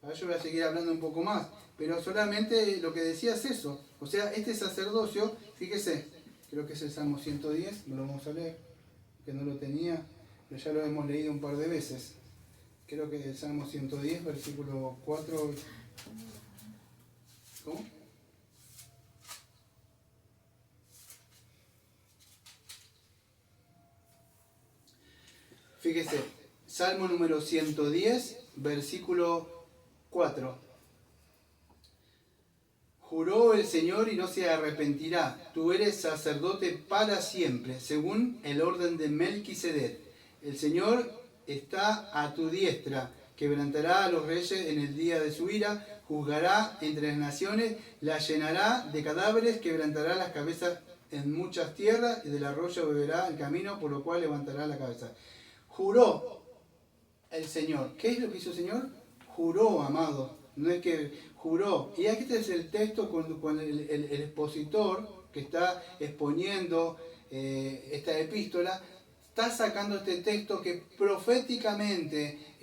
S1: Ahora yo voy a seguir hablando un poco más, pero solamente lo que decía es eso. O sea, este sacerdocio, fíjese, creo que es el Salmo 110, no lo vamos a leer, que no lo tenía, pero ya lo hemos leído un par de veces. Creo que es el Salmo 110, versículo 4. ¿Cómo? Fíjese, Salmo número 110, versículo 4. Juró el Señor y no se arrepentirá. Tú eres sacerdote para siempre, según el orden de Melquisedec. El Señor está a tu diestra quebrantará a los reyes en el día de su ira, juzgará entre las naciones, la llenará de cadáveres, quebrantará las cabezas en muchas tierras, y del arroyo beberá el camino, por lo cual levantará la cabeza. Juró el Señor. ¿Qué es lo que hizo el Señor? Juró, amado. No es que juró. Y aquí este es el texto con el expositor que está exponiendo esta epístola, está sacando este texto que proféticamente,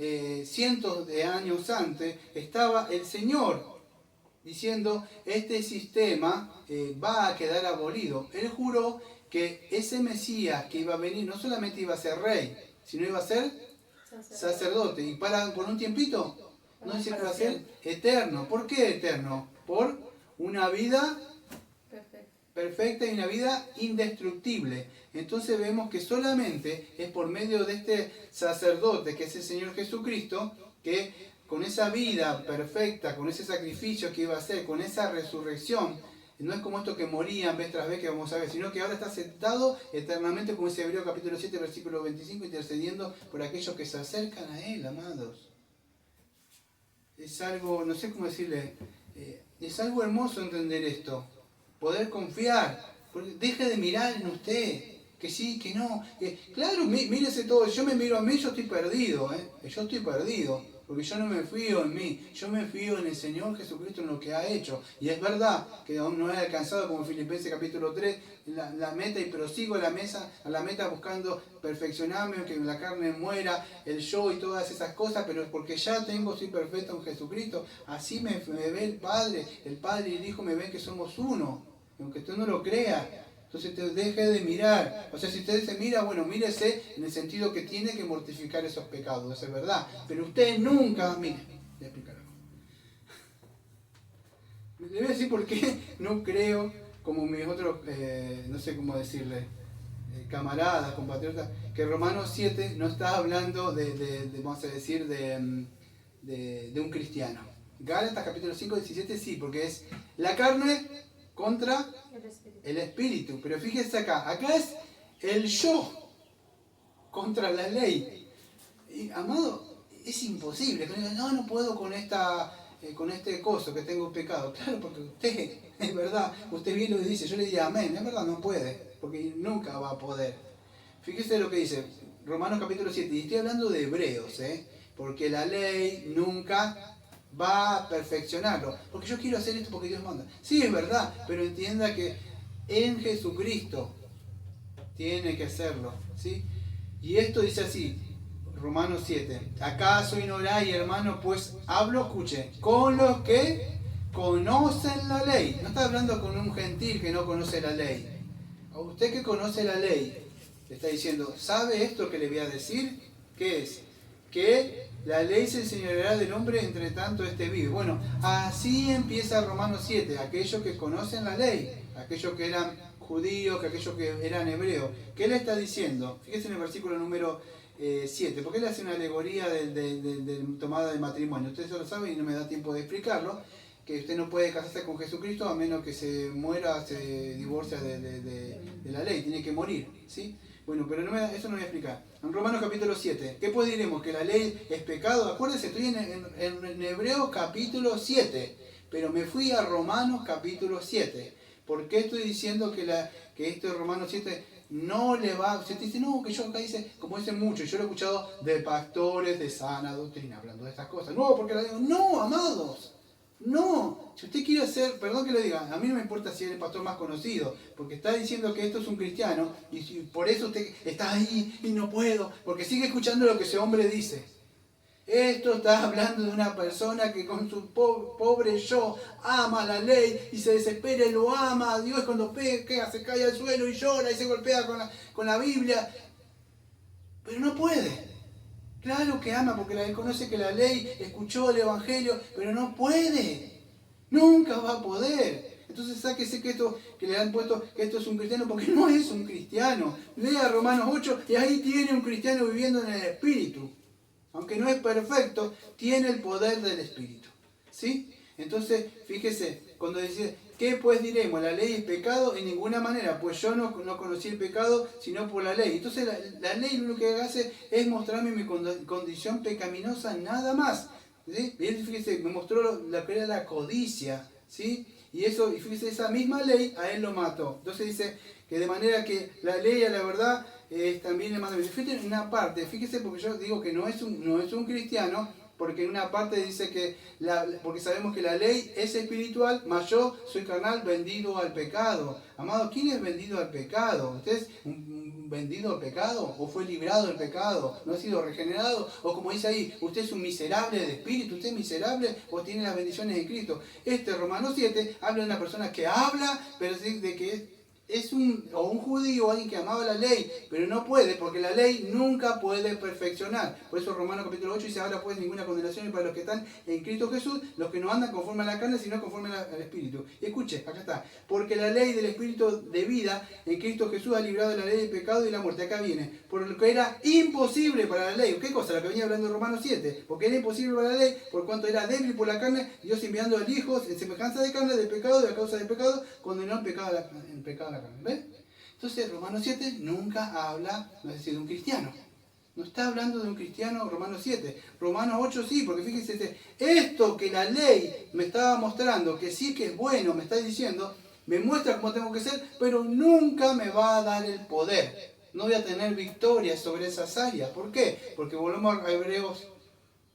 S1: cientos de años antes, estaba el Señor diciendo, este sistema va a quedar abolido. Él juró que ese Mesías que iba a venir no solamente iba a ser rey, sino iba a ser sacerdote. Y por un tiempito, no dice que va a ser eterno. ¿Por qué eterno? Por una vida perfecta y una vida indestructible. Entonces vemos que solamente es por medio de este sacerdote, que es el Señor Jesucristo, que con esa vida perfecta, con ese sacrificio que iba a hacer, con esa resurrección, no es como estos que morían vez tras vez que vamos a ver, sino que ahora está sentado eternamente, como dice Hebreo capítulo 7, versículo 25, intercediendo por aquellos que se acercan a Él, amados. Es algo, no sé cómo decirle, es algo hermoso entender esto. Poder confiar, deje de mirar en usted, que sí, que no. Claro, mírese todo, yo me miro a mí, yo estoy perdido, yo estoy perdido, porque yo no me fío en mí, yo me fío en el Señor Jesucristo, en lo que ha hecho. Y es verdad que aún no he alcanzado, como Filipenses capítulo 3, la meta, y prosigo a la meta buscando perfeccionarme, que la carne muera, el yo y todas esas cosas, pero porque ya soy perfecto en Jesucristo. Así me ve el Padre y el Hijo me ven que somos uno, aunque usted no lo crea. Entonces deje de mirar. O sea, si usted se mira, bueno, mírese en el sentido que tiene que mortificar esos pecados, eso es verdad. Pero usted nunca, mire, voy a explicar algo. Le voy a decir por qué no creo, como mis otros, no sé cómo decirle, camaradas, compatriotas, que Romanos 7 no está hablando vamos a decir, de un cristiano. Gálatas capítulo 5, 17 sí, porque es la carne contra el espíritu. Pero fíjese acá es el yo contra la ley. Y, amado, es imposible. No puedo con este coso que tengo pecado. Claro, porque usted, es verdad, usted bien lo dice, yo le diría amén, es verdad, no puede, porque nunca va a poder. Fíjese lo que dice Romanos capítulo 7, y estoy hablando de hebreos, porque la ley nunca va a perfeccionarlo, porque yo quiero hacer esto porque Dios manda. Sí, es verdad, pero entienda que en Jesucristo tiene que hacerlo, ¿sí? Y esto dice así, Romanos 7, ¿acaso ignoráis, hermanos? Pues hablo, escuche, con los que conocen la ley. No está hablando con un gentil que no conoce la ley. A usted que conoce la ley, le está diciendo, ¿sabe esto que le voy a decir? ¿Qué es? Que la ley se enseñoreará del hombre entre tanto este vive. Bueno, así empieza Romanos 7, aquellos que conocen la ley, aquellos que eran judíos, aquellos que eran hebreos. ¿Qué le está diciendo? Fíjese en el versículo número 7, porque él hace una alegoría de tomada de matrimonio. Ustedes lo saben y no me da tiempo de explicarlo, que usted no puede casarse con Jesucristo a menos que se muera, se divorcia de la ley, tiene que morir, ¿sí? Bueno, pero eso no voy a explicar. En Romanos capítulo 7, ¿qué pues diremos? ¿Que la ley es pecado? Acuérdense, estoy en Hebreos capítulo 7, pero me fui a Romanos capítulo 7. ¿Por qué estoy diciendo que esto de Romanos 7 no le va? Usted dice, no, que yo acá dice, como dicen muchos, yo lo he escuchado de pastores de sana doctrina hablando de estas cosas. No, porque la digo, no, amados. No, si usted quiere hacer, perdón que lo diga, a mí no me importa si es el pastor más conocido, porque está diciendo que esto es un cristiano y por eso usted está ahí y no puedo, porque sigue escuchando lo que ese hombre dice. Esto está hablando de una persona que con su pobre yo ama la ley y se desespera y lo ama a Dios cuando peca, se cae al suelo y llora y se golpea con la Biblia, pero no puede. Claro que ama porque él conoce que la ley, escuchó el evangelio, pero no puede. Nunca va a poder. Entonces sáquese que le han puesto que esto es un cristiano, porque no es un cristiano. Lea Romanos 8 y ahí tiene un cristiano viviendo en el Espíritu. Aunque no es perfecto, tiene el poder del Espíritu. ¿Sí? Entonces, fíjese, cuando dice, ¿qué pues diremos? ¿La ley es pecado? En ninguna manera, pues yo no conocí el pecado sino por la ley. Entonces la ley lo que hace es mostrarme mi condición pecaminosa, nada más. ¿Sí? Y él, fíjese, me mostró lo que era la codicia, ¿sí? Y eso, y fíjese, esa misma ley a él lo mató. Entonces dice que de manera que la ley a la verdad es también el mandamiento. Fíjese en una parte, fíjese porque yo digo que no es un cristiano, porque en una parte dice que, porque sabemos que la ley es espiritual, mas yo soy carnal, vendido al pecado. Amado, ¿quién es vendido al pecado? ¿Usted es un vendido al pecado? ¿O fue librado del pecado? ¿No ha sido regenerado? ¿O como dice ahí, usted es un miserable de espíritu? ¿Usted es miserable o tiene las bendiciones de Cristo? Romanos 7 habla de una persona que habla, pero de que es un judío, alguien que amaba la ley, pero no puede, porque la ley nunca puede perfeccionar. Por eso Romanos capítulo 8 dice, ahora pues ninguna condenación para los que están en Cristo Jesús, los que no andan conforme a la carne, sino conforme al Espíritu. Y escuche, acá está, porque la ley del Espíritu de vida en Cristo Jesús ha librado de la ley del pecado y la muerte. Acá viene, por lo que era imposible para la ley. ¿Qué cosa? Lo que venía hablando Romanos 7, porque era imposible para la ley, por cuanto era débil por la carne, Dios enviando al Hijo en semejanza de carne, del pecado, de la causa del pecado, condenó el pecado a la carne. ¿Ven? Entonces Romanos 7 nunca habla, no es decir, de un cristiano. No está hablando de un cristiano Romanos 7. Romanos 8 sí, porque fíjense, esto que la ley me estaba mostrando, que sí que es bueno, me está diciendo, me muestra cómo tengo que ser, pero nunca me va a dar el poder. No voy a tener victoria sobre esas áreas. ¿Por qué? Porque volvemos a Hebreos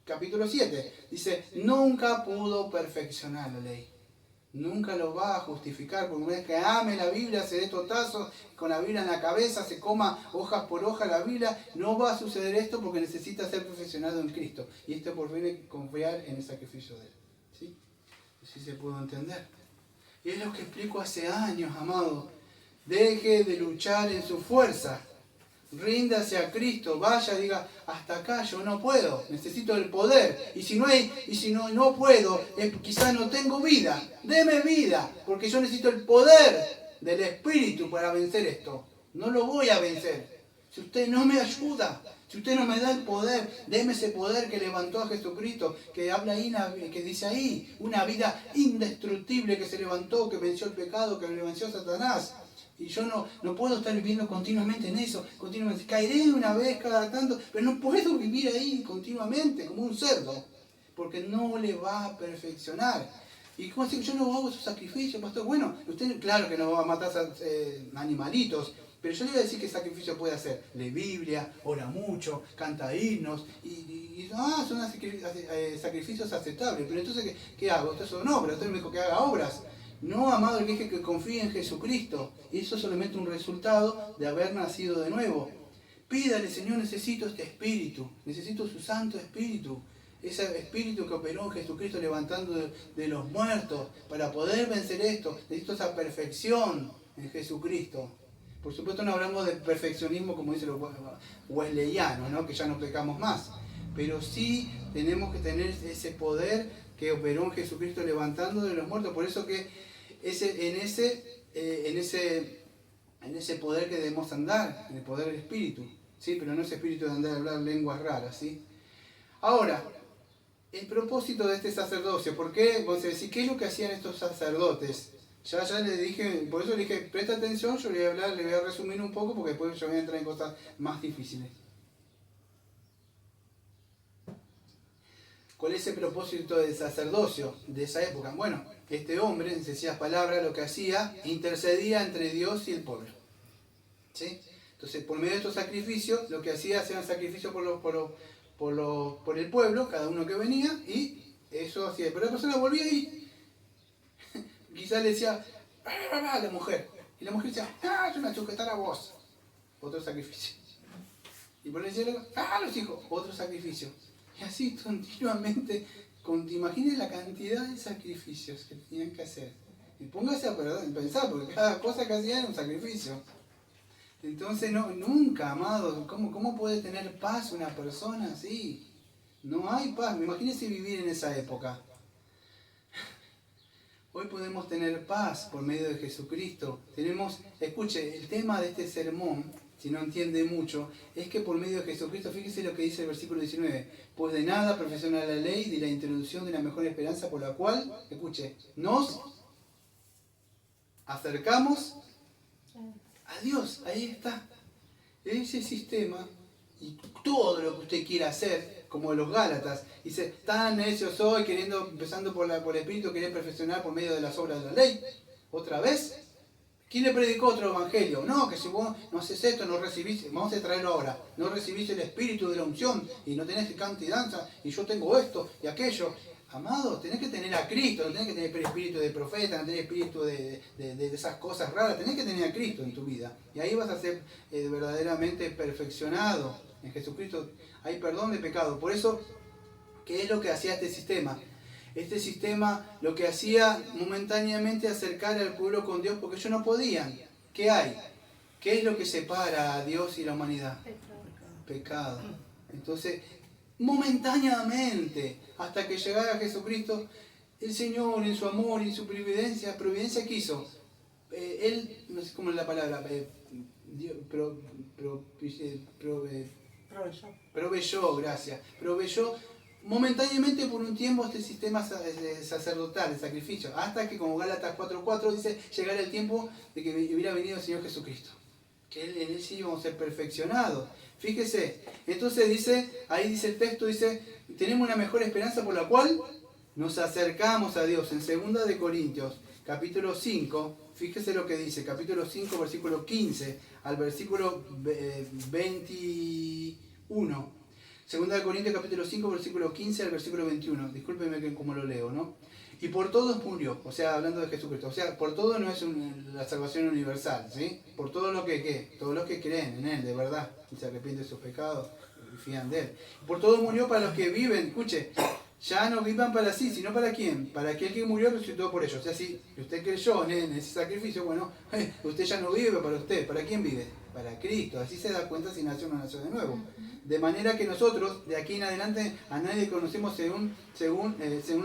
S1: capítulo 7. Dice, nunca pudo perfeccionar la ley. Nunca lo va a justificar, porque una vez que ame la Biblia, se dé totazos con la Biblia en la cabeza, se coma hojas por hoja la Biblia, no va a suceder esto porque necesita ser perfeccionado en Cristo. Y esto por venir confiar en el sacrificio de Él. ¿Sí? Así se pudo entender. Y es lo que explico hace años, amado. Deje de luchar en su fuerza. Ríndase a Cristo, vaya, diga, hasta acá yo no puedo, necesito el poder. Y si no puedo, quizás no tengo vida. Deme vida, porque yo necesito el poder del Espíritu para vencer esto. No lo voy a vencer. Si usted no me ayuda, si usted no me da el poder, deme ese poder que levantó a Jesucristo, que habla ahí, que dice ahí, una vida indestructible que se levantó, que venció el pecado, que venció a Satanás. Y yo no puedo estar viviendo continuamente en eso, continuamente. Caeré una vez cada tanto, pero no puedo vivir ahí continuamente como un cerdo, porque no le va a perfeccionar. Y como decir, yo no hago esos sacrificios, pastor. Bueno, usted claro que no va a matar animalitos, pero yo le voy a decir qué sacrificio puede hacer. Lee Biblia, ora mucho, canta himnos, son sacrificios aceptables. Pero entonces, ¿qué hago? Estas son obras, usted me dijo que haga obras. No, amado, el que dije que confíe en Jesucristo. Y eso es solamente un resultado de haber nacido de nuevo. Pídale, Señor, necesito este Espíritu. Necesito su Santo Espíritu. Ese Espíritu que operó en Jesucristo levantando de los muertos. Para poder vencer esto, necesito esa perfección en Jesucristo. Por supuesto no hablamos de perfeccionismo como dicen los wesleyanos, ¿no? Que ya no pecamos más. Pero sí tenemos que tener ese poder que operó en Jesucristo levantando de los muertos. Por eso que en ese poder que debemos andar, en el poder del Espíritu, ¿sí? Pero no ese espíritu de andar a hablar lenguas raras, ¿sí? Ahora, el propósito de este sacerdocio, ¿por qué? Vos decís, ¿qué es lo que hacían estos sacerdotes? Ya le dije, por eso le dije, presta atención, yo le voy a resumir un poco, porque después yo voy a entrar en cosas más difíciles. ¿Cuál es el propósito del sacerdocio de esa época? Bueno, este hombre, en sencillas palabras, lo que hacía, intercedía entre Dios y el pueblo. ¿Sí? Entonces, por medio de estos sacrificios, lo que hacía eran sacrificios por el pueblo, cada uno que venía, y eso hacía. Pero la persona volvía y quizás le decía, a la mujer. Y la mujer decía, yo me voy a sujetar a vos. Otro sacrificio. Y por el cielo, los hijos, otro sacrificio. Y así continuamente, imaginen la cantidad de sacrificios que tenían que hacer. Y póngase a pensar, porque cada cosa que hacían era un sacrificio. Entonces, nunca, amado, ¿cómo puede tener paz una persona así? No hay paz. Imagínense vivir en esa época. Hoy podemos tener paz por medio de Jesucristo. Escuche, el tema de este sermón, si no entiende mucho, es que por medio de Jesucristo, fíjese lo que dice el versículo 19, pues de nada perfecciona la ley de la introducción de la mejor esperanza por la cual, escuche, nos acercamos a Dios. Ahí está. Ese sistema y todo lo que usted quiera hacer, como los Gálatas, dice, tan necio soy, empezando por el Espíritu, querer perfeccionar por medio de las obras de la ley. ¿Otra vez? ¿Quién le predicó otro evangelio? No, que si vos no haces esto, no recibís, vamos a traerlo ahora, no recibís el espíritu de la unción y no tenés cante y danza y yo tengo esto y aquello. Amado, tenés que tener a Cristo, no tenés que tener espíritu de profeta, no tenés espíritu de esas cosas raras, tenés que tener a Cristo en tu vida. Y ahí vas a ser verdaderamente perfeccionado en Jesucristo. Hay perdón de pecado. Por eso, ¿qué es lo que hacía este sistema? Este sistema lo que hacía momentáneamente acercar al pueblo con Dios porque ellos no podían. ¿Qué hay? ¿Qué es lo que separa a Dios y la humanidad? Pecado. Entonces, momentáneamente, hasta que llegara Jesucristo, el Señor en su amor y en su providencia quiso. Él, no sé cómo es la palabra, proveyó, gracias. Proveyó momentáneamente por un tiempo este sistema sacerdotal, de sacrificio, hasta que como Gálatas 4:4 dice, llegara el tiempo de que hubiera venido el Señor Jesucristo. Que en él sí íbamos a ser perfeccionados. Fíjese, entonces dice, ahí dice el texto, dice, tenemos una mejor esperanza por la cual nos acercamos a Dios. En 2 de Corintios, capítulo 5, fíjese lo que dice, capítulo 5, versículo 15 al versículo 21. 2 de Corintios, capítulo 5, versículo 15 al versículo 21. Discúlpeme que como lo leo, ¿no? Y por todos murió, o sea, hablando de Jesucristo. O sea, por todo no es la salvación universal, ¿sí? Por todo lo que, ¿qué? Todos los que creen en Él, de verdad, y se arrepienten de sus pecados, y fían de Él. Por todo murió para los que viven, escuche, ya no vivan para sí, sino para quién, para aquel que murió resucitó por ellos. O sea, si usted creyó en ese sacrificio, bueno, usted ya no vive para usted, ¿para quién vive? Para Cristo. Así se da cuenta si nació o no nació de nuevo. De manera que nosotros, de aquí en adelante, a nadie conocemos según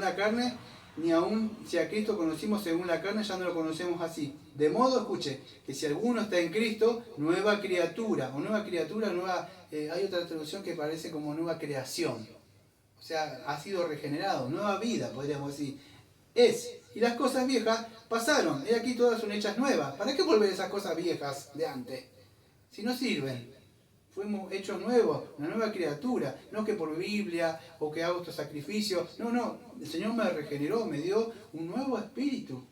S1: la carne, ni aun si a Cristo conocimos según la carne, ya no lo conocemos así. De modo, escuche, que si alguno está en Cristo, nueva criatura, hay otra traducción que parece como nueva creación. O sea, ha sido regenerado, nueva vida, podríamos decir. Y las cosas viejas pasaron, y aquí todas son hechas nuevas. ¿Para qué volver esas cosas viejas de antes? Si no sirven. Fuimos hechos nuevos, una nueva criatura, no que por Biblia o que hago estos sacrificios. No, el Señor me regeneró, me dio un nuevo espíritu.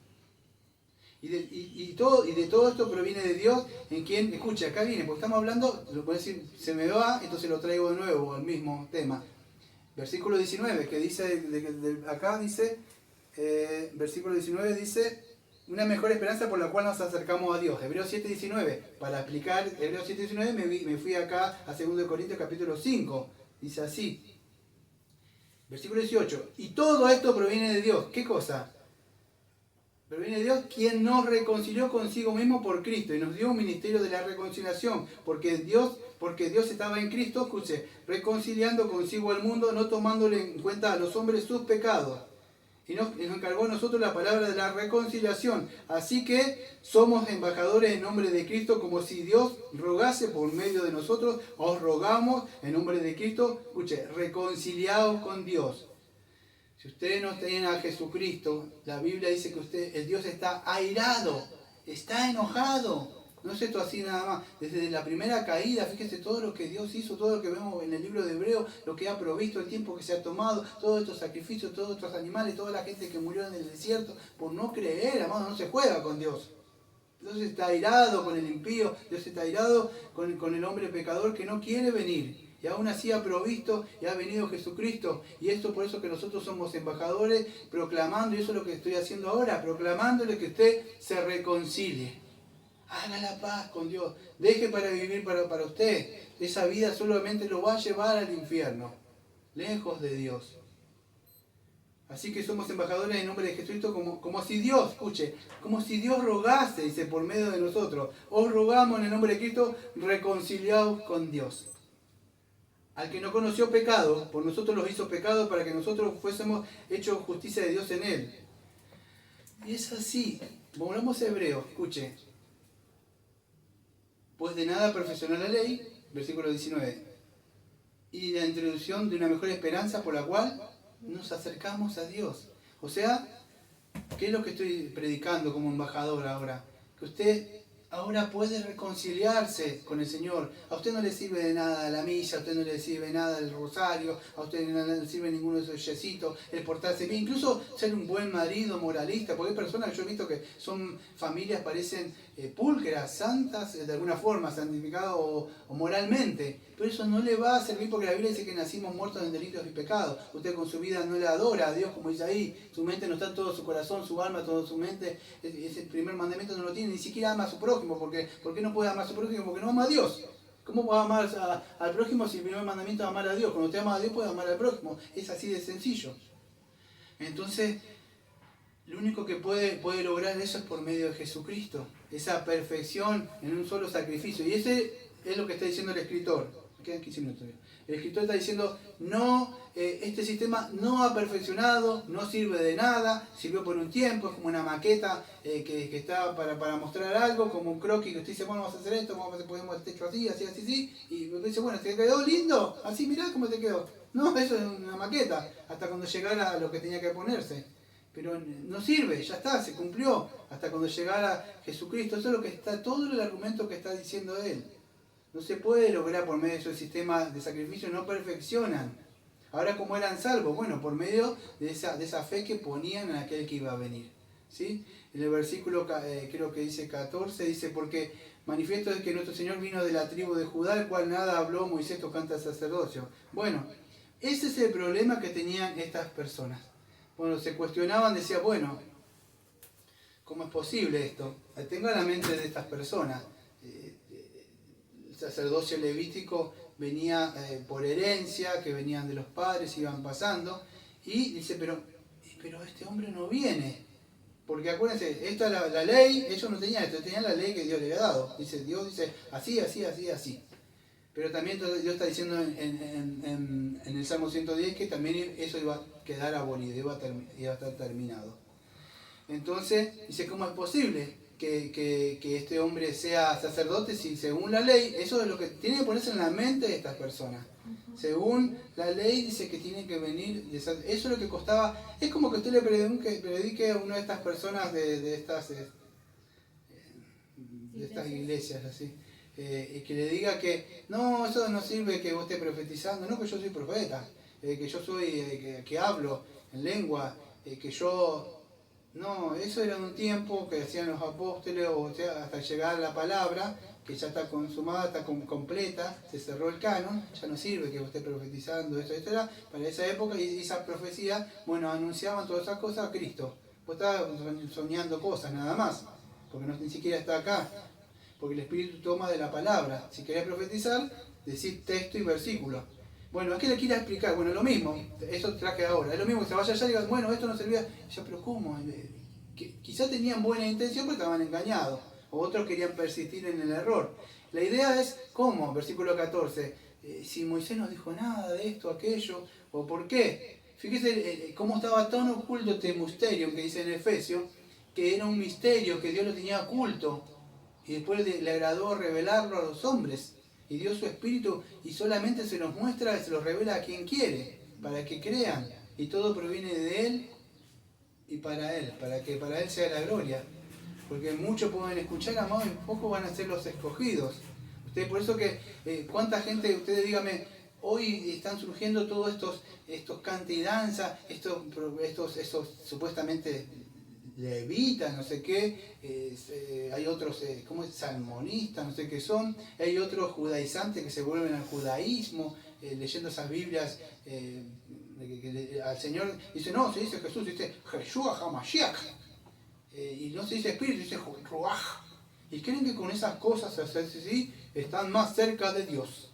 S1: Y de todo esto proviene de Dios, en quien, escucha, acá viene, porque estamos hablando, lo puedo decir, se me va, entonces lo traigo de nuevo al mismo tema. Versículo 19, que dice, acá dice, versículo 19 dice, una mejor esperanza por la cual nos acercamos a Dios. Hebreos 7:19. Para explicar Hebreos 7:19 me fui acá a 2 Corintios capítulo 5. Dice así. Versículo 18. Y todo esto proviene de Dios. ¿Qué cosa? Proviene de Dios, quien nos reconcilió consigo mismo por Cristo y nos dio un ministerio de la reconciliación. Porque Dios estaba en Cristo, escuche, reconciliando consigo al mundo, no tomándole en cuenta a los hombres sus pecados. Y nos encargó a nosotros la palabra de la reconciliación. Así que somos embajadores en nombre de Cristo, como si Dios rogase por medio de nosotros. Os rogamos en nombre de Cristo, escuche, reconciliados con Dios. Si ustedes no tienen a Jesucristo, la Biblia dice que el Dios está airado, está enojado. No es esto así nada más. Desde la primera caída, fíjese todo lo que Dios hizo, todo lo que vemos en el libro de Hebreo, lo que ha provisto, el tiempo que se ha tomado, todos estos sacrificios, todos estos animales, toda la gente que murió en el desierto por no creer, amado, no se juega con Dios. Dios está airado con el impío, Dios está airado con el hombre pecador que no quiere venir. Y aún así ha provisto y ha venido Jesucristo. Y esto por eso que nosotros somos embajadores proclamando, y eso es lo que estoy haciendo ahora, proclamándole que usted se reconcilie. Haga la paz con Dios. Deje para vivir para usted. Esa vida solamente lo va a llevar al infierno. Lejos de Dios. Así que somos embajadores en nombre de Jesucristo como si Dios, escuche, como si Dios rogase, dice, por medio de nosotros. Os rogamos en el nombre de Cristo, reconciliados con Dios. Al que no conoció pecado, por nosotros los hizo pecado para que nosotros fuésemos hechos justicia de Dios en él. Y es así. Volvamos a Hebreo, escuche. Pues de nada perfeccionó la ley, versículo 19. Y la introducción de una mejor esperanza por la cual nos acercamos a Dios. O sea, ¿Qué es lo que estoy predicando como embajador ahora? Que usted ahora puede reconciliarse con el Señor. A usted no le sirve de nada la misa, a usted no le sirve nada el rosario, a usted no le sirve ninguno de esos yesitos, el portarse bien, incluso ser un buen marido, moralista, porque hay personas que yo he visto que son familias, parecen pulcras, santas, de alguna forma, santificadas o moralmente. Pero eso no le va a servir porque la Biblia dice que nacimos muertos en delitos y pecados. Usted con su vida no le adora a Dios, como dice ahí. Su mente no está en todo su corazón, su alma, toda su mente. Ese primer mandamiento no lo tiene, ni siquiera ama a su prójimo. ¿Por qué no puede amar a su prójimo? Porque no ama a Dios. ¿Cómo puede amar al prójimo si el primer mandamiento es amar a Dios? Cuando usted ama a Dios puede amar al prójimo. Es así de sencillo. Entonces, lo único que puede lograr eso es por medio de Jesucristo. Esa perfección en un solo sacrificio. Y ese es lo que está diciendo el escritor. Me quedan 15 minutos. El escritor está diciendo, no, este sistema no ha perfeccionado, no sirve de nada, sirvió por un tiempo, es como una maqueta que está para mostrar algo, como un croquis que usted dice, bueno, vamos a hacer esto, vamos a hacer el techo así, así, así, así, y usted dice, bueno, ¿te quedó lindo? Así, mirá cómo te quedó. No, eso es una maqueta, hasta cuando llegara a lo que tenía que ponerse. Pero no sirve, ya está, se cumplió, hasta cuando llegara Jesucristo. Eso es lo que está, todo el argumento que está diciendo él. No se puede lograr por medio de esos sistemas de sacrificio, no perfeccionan. Ahora, ¿cómo eran salvos? Bueno, por medio de esa fe que ponían en aquel que iba a venir. ¿Sí? En el versículo, creo que dice 14, dice, porque manifiesto es que nuestro Señor vino de la tribu de Judá, el cual nada habló Moisés tocante al sacerdocio. Bueno, ese es el problema que tenían estas personas. Bueno, se cuestionaban, decían, bueno, ¿cómo es posible esto? Tenga la mente de estas personas. El sacerdocio levítico venía por herencia, que venían de los padres, iban pasando, y dice, pero este hombre no viene. Porque acuérdense, esta es la ley, ellos no tenían esto, tenían la ley que Dios le había dado. Dios dice, así, así, así, así. Pero también Dios está diciendo en el Salmo 110 que también eso iba a quedar abolido, iba a estar terminado. Entonces, dice, ¿cómo es posible que este hombre sea sacerdote si según la ley, eso es lo que tiene que ponerse en la mente de estas personas? Según la ley dice que tiene que venir, eso es lo que costaba, es como que usted le predique a una de estas personas de estas iglesias así. Y que le diga que no, eso no sirve que vos estés profetizando, no, que yo soy profeta, que yo soy, que hablo en lengua, que yo... No, eso era un tiempo que hacían los apóstoles, o sea, hasta llegar a la palabra, que ya está consumada, está completa, se cerró el canon, ya no sirve que vos estés profetizando, esto, etc. Para esa época, y esa profecía, bueno, anunciaban todas esas cosas a Cristo. Vos estabas soñando cosas, nada más, porque ni siquiera está acá. Porque el Espíritu toma de la palabra. Si querés profetizar, decís texto y versículo. Bueno, ¿qué le quiere explicar? Bueno, lo mismo, eso traje ahora. Es lo mismo que se vaya allá y diga, bueno, esto no servía. Ya, pero ¿cómo? Quizás tenían buena intención, pero estaban engañados. O otros querían persistir en el error. La idea es, ¿cómo? Versículo 14. Si Moisés no dijo nada de esto, aquello, o por qué. Fíjese cómo estaba tan oculto este misterio que dice en Efesios, que era un misterio que Dios lo tenía oculto. Y después le agradó revelarlo a los hombres. Y dio su espíritu y solamente se los muestra, se los revela a quien quiere, para que crean. Y todo proviene de Él y para Él, para que para Él sea la gloria. Porque muchos pueden escuchar, amados, y pocos van a ser los escogidos. Por eso que, ¿cuánta gente, ustedes díganme, hoy están surgiendo todos estos cante y danza, estos supuestamente levitas, no sé qué, hay otros, ¿cómo es? Salmonistas, no sé qué son, hay otros judaizantes que se vuelven al judaísmo, leyendo esas Biblias, al Señor dice, no, se dice Jesús, dice Yeshua HaMashiach, y no se dice Espíritu, dice Ruach, y creen que con esas cosas así están más cerca de Dios.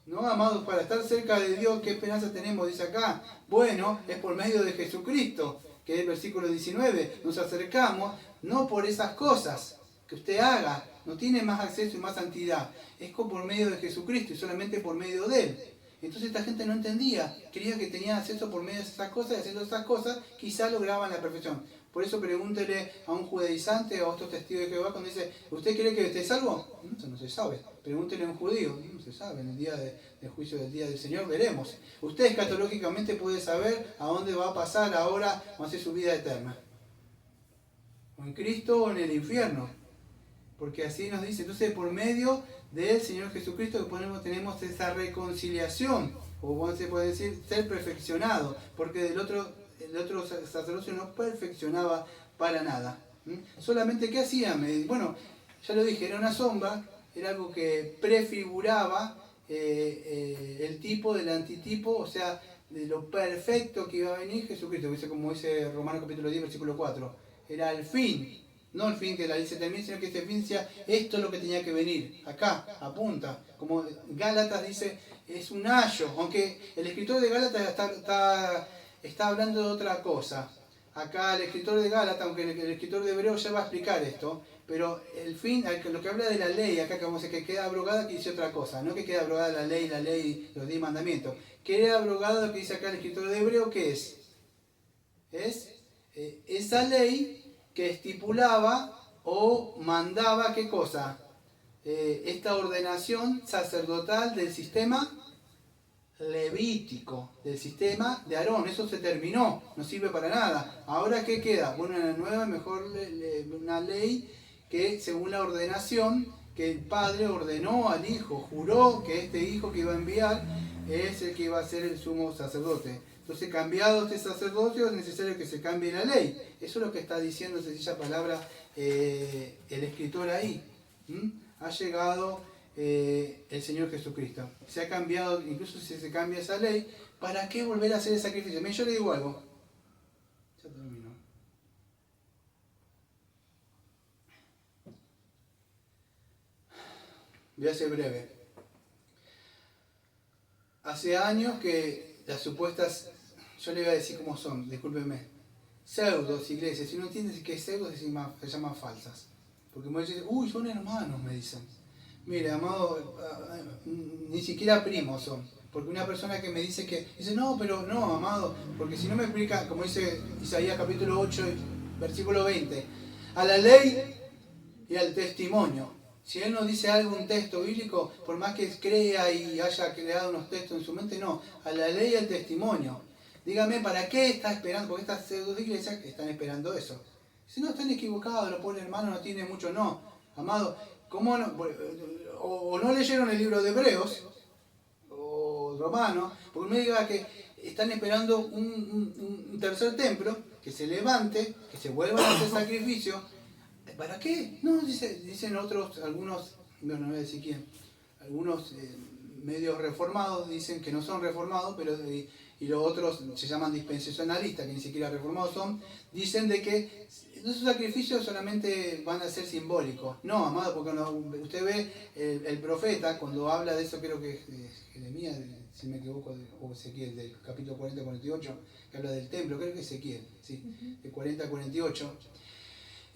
S1: No, amados, para estar cerca de Dios, ¿qué esperanza tenemos? Dice acá, bueno, es por medio de Jesucristo, que es el versículo 19, nos acercamos, no por esas cosas que usted haga, no tiene más acceso y más santidad, es por medio de Jesucristo y solamente por medio de Él. Entonces esta gente no entendía, creía que tenía acceso por medio de esas cosas, y haciendo esas cosas quizás lograban la perfección. Por eso pregúntele a un judaizante o a otros testigos de Jehová cuando dice, ¿usted cree que esté salvo? No, eso no se sabe. Pregúntele a un judío, no se sabe, en el día del juicio del día del Señor veremos. Usted escatológicamente puede saber a dónde va a pasar ahora o hacer su vida eterna. o en Cristo o en el infierno. Porque así nos dice, entonces por medio del Señor Jesucristo que tenemos esa reconciliación, o se puede decir ser perfeccionado, porque el otro sacerdocio no perfeccionaba para nada. Solamente, ¿qué hacían? Bueno, ya lo dije, era una sombra, era algo que prefiguraba el tipo del antitipo, o sea, de lo perfecto que iba a venir Jesucristo, como dice Romanos capítulo 10, versículo 4. Era el fin, no el fin que la ley se termine, sino que este fin sea esto es lo que tenía que venir. Acá, apunta. Como Gálatas dice, es un ayo, aunque el escritor de Gálatas está hablando de otra cosa. Acá el escritor de Gálatas, aunque el escritor de Hebreo ya va a explicar esto, pero el fin, lo que habla de la ley, acá que queda abrogada, que dice otra cosa, no que queda abrogada la ley, los 10 mandamientos. Queda abrogado lo que dice acá el escritor de Hebreo, ¿qué es? Es esa ley que estipulaba o mandaba, ¿qué cosa? Esta ordenación sacerdotal del sistema levítico, del sistema de Aarón. Eso se terminó, no sirve para nada. Ahora, ¿qué queda? Bueno, una nueva, mejor una ley que según la ordenación que el Padre ordenó al Hijo, juró que este Hijo que iba a enviar es el que iba a ser el sumo sacerdote. Entonces, cambiado este sacerdocio, es necesario que se cambie la ley. Eso es lo que está diciendo en sencilla palabra el escritor ahí. Ha llegado el Señor Jesucristo. Se ha cambiado, incluso si se cambia esa ley, ¿para qué volver a hacer el sacrificio? Yo le digo algo. Ya terminó. Voy a ser breve. Hace años que las supuestas, yo le voy a decir cómo son, discúlpenme, pseudos iglesias, si no entiendes qué es pseudo, se llaman falsas. Porque me dicen, uy, son hermanos, me dicen. Mire, amado, ni siquiera primos son. Porque una persona que me dice dice, no, pero no, amado, porque si no me explica, como dice Isaías capítulo 8, versículo 20, a la ley y al testimonio. Si él nos dice algo, un texto bíblico, por más que crea y haya creado unos textos en su mente, no, a la ley y al testimonio. Dígame, ¿para qué está esperando? Porque estas pseudo iglesias están esperando eso. Si no, están equivocados, lo pobre hermano no tiene mucho, no. Amado, ¿cómo no? O no leyeron el libro de Hebreos, o Romanos, porque me diga que están esperando un tercer templo, que se levante, que se vuelva a hacer sacrificio. ¿Para qué? No, dicen algunos, no voy a decir quién, algunos medios reformados dicen que no son reformados, pero y los otros se llaman dispensacionalistas, que ni siquiera reformados son, dicen de que esos sacrificios solamente van a ser simbólicos. No, amado, porque usted ve el profeta, cuando habla de eso, creo que es Jeremías, si me equivoco, o Ezequiel, del capítulo 40-48, que habla del templo, creo que es Ezequiel, ¿sí? De 40-48.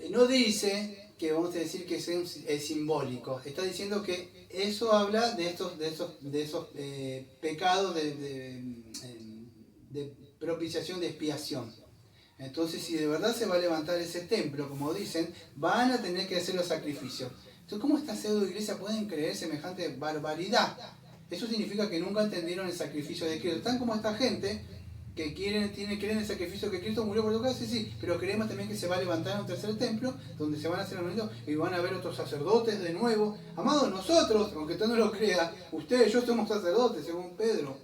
S1: No dice que vamos a decir que es simbólico, está diciendo que eso habla de esos pecados de propiciación, de expiación. Entonces, si de verdad se va a levantar ese templo, como dicen, van a tener que hacer los sacrificios. Entonces, ¿cómo estas pseudo iglesias pueden creer semejante barbaridad? Eso significa que nunca entendieron el sacrificio de Cristo. Están como esta gente que creen el sacrificio que Cristo murió por tu casa, sí, pero creemos también que se va a levantar un tercer templo donde se van a hacer reunidos y van a haber otros sacerdotes de nuevo. Amados, nosotros, aunque usted no lo crea, usted y yo somos sacerdotes, según Pedro.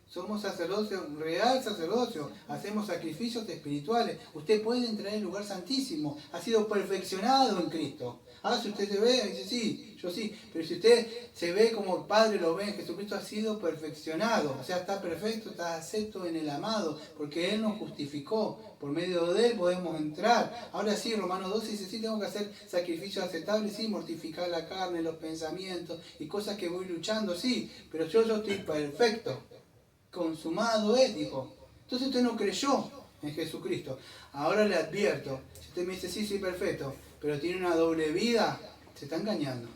S1: Somos sacerdocio, real sacerdocio, hacemos sacrificios espirituales. Usted puede entrar en el lugar santísimo, ha sido perfeccionado en Cristo. Si usted se ve, dice sí, yo sí, pero si usted se ve como el Padre lo ve, Jesucristo ha sido perfeccionado, o sea, está perfecto, está acepto en el amado, porque Él nos justificó, por medio de Él podemos entrar. Ahora sí, Romanos 12 dice, sí, tengo que hacer sacrificios aceptables, sí, mortificar la carne, los pensamientos y cosas que voy luchando, sí, pero yo estoy perfecto. Consumado es, dijo. Entonces usted no creyó en Jesucristo. Ahora le advierto, si usted me dice, sí, sí, perfecto, pero tiene una doble vida, se está engañando.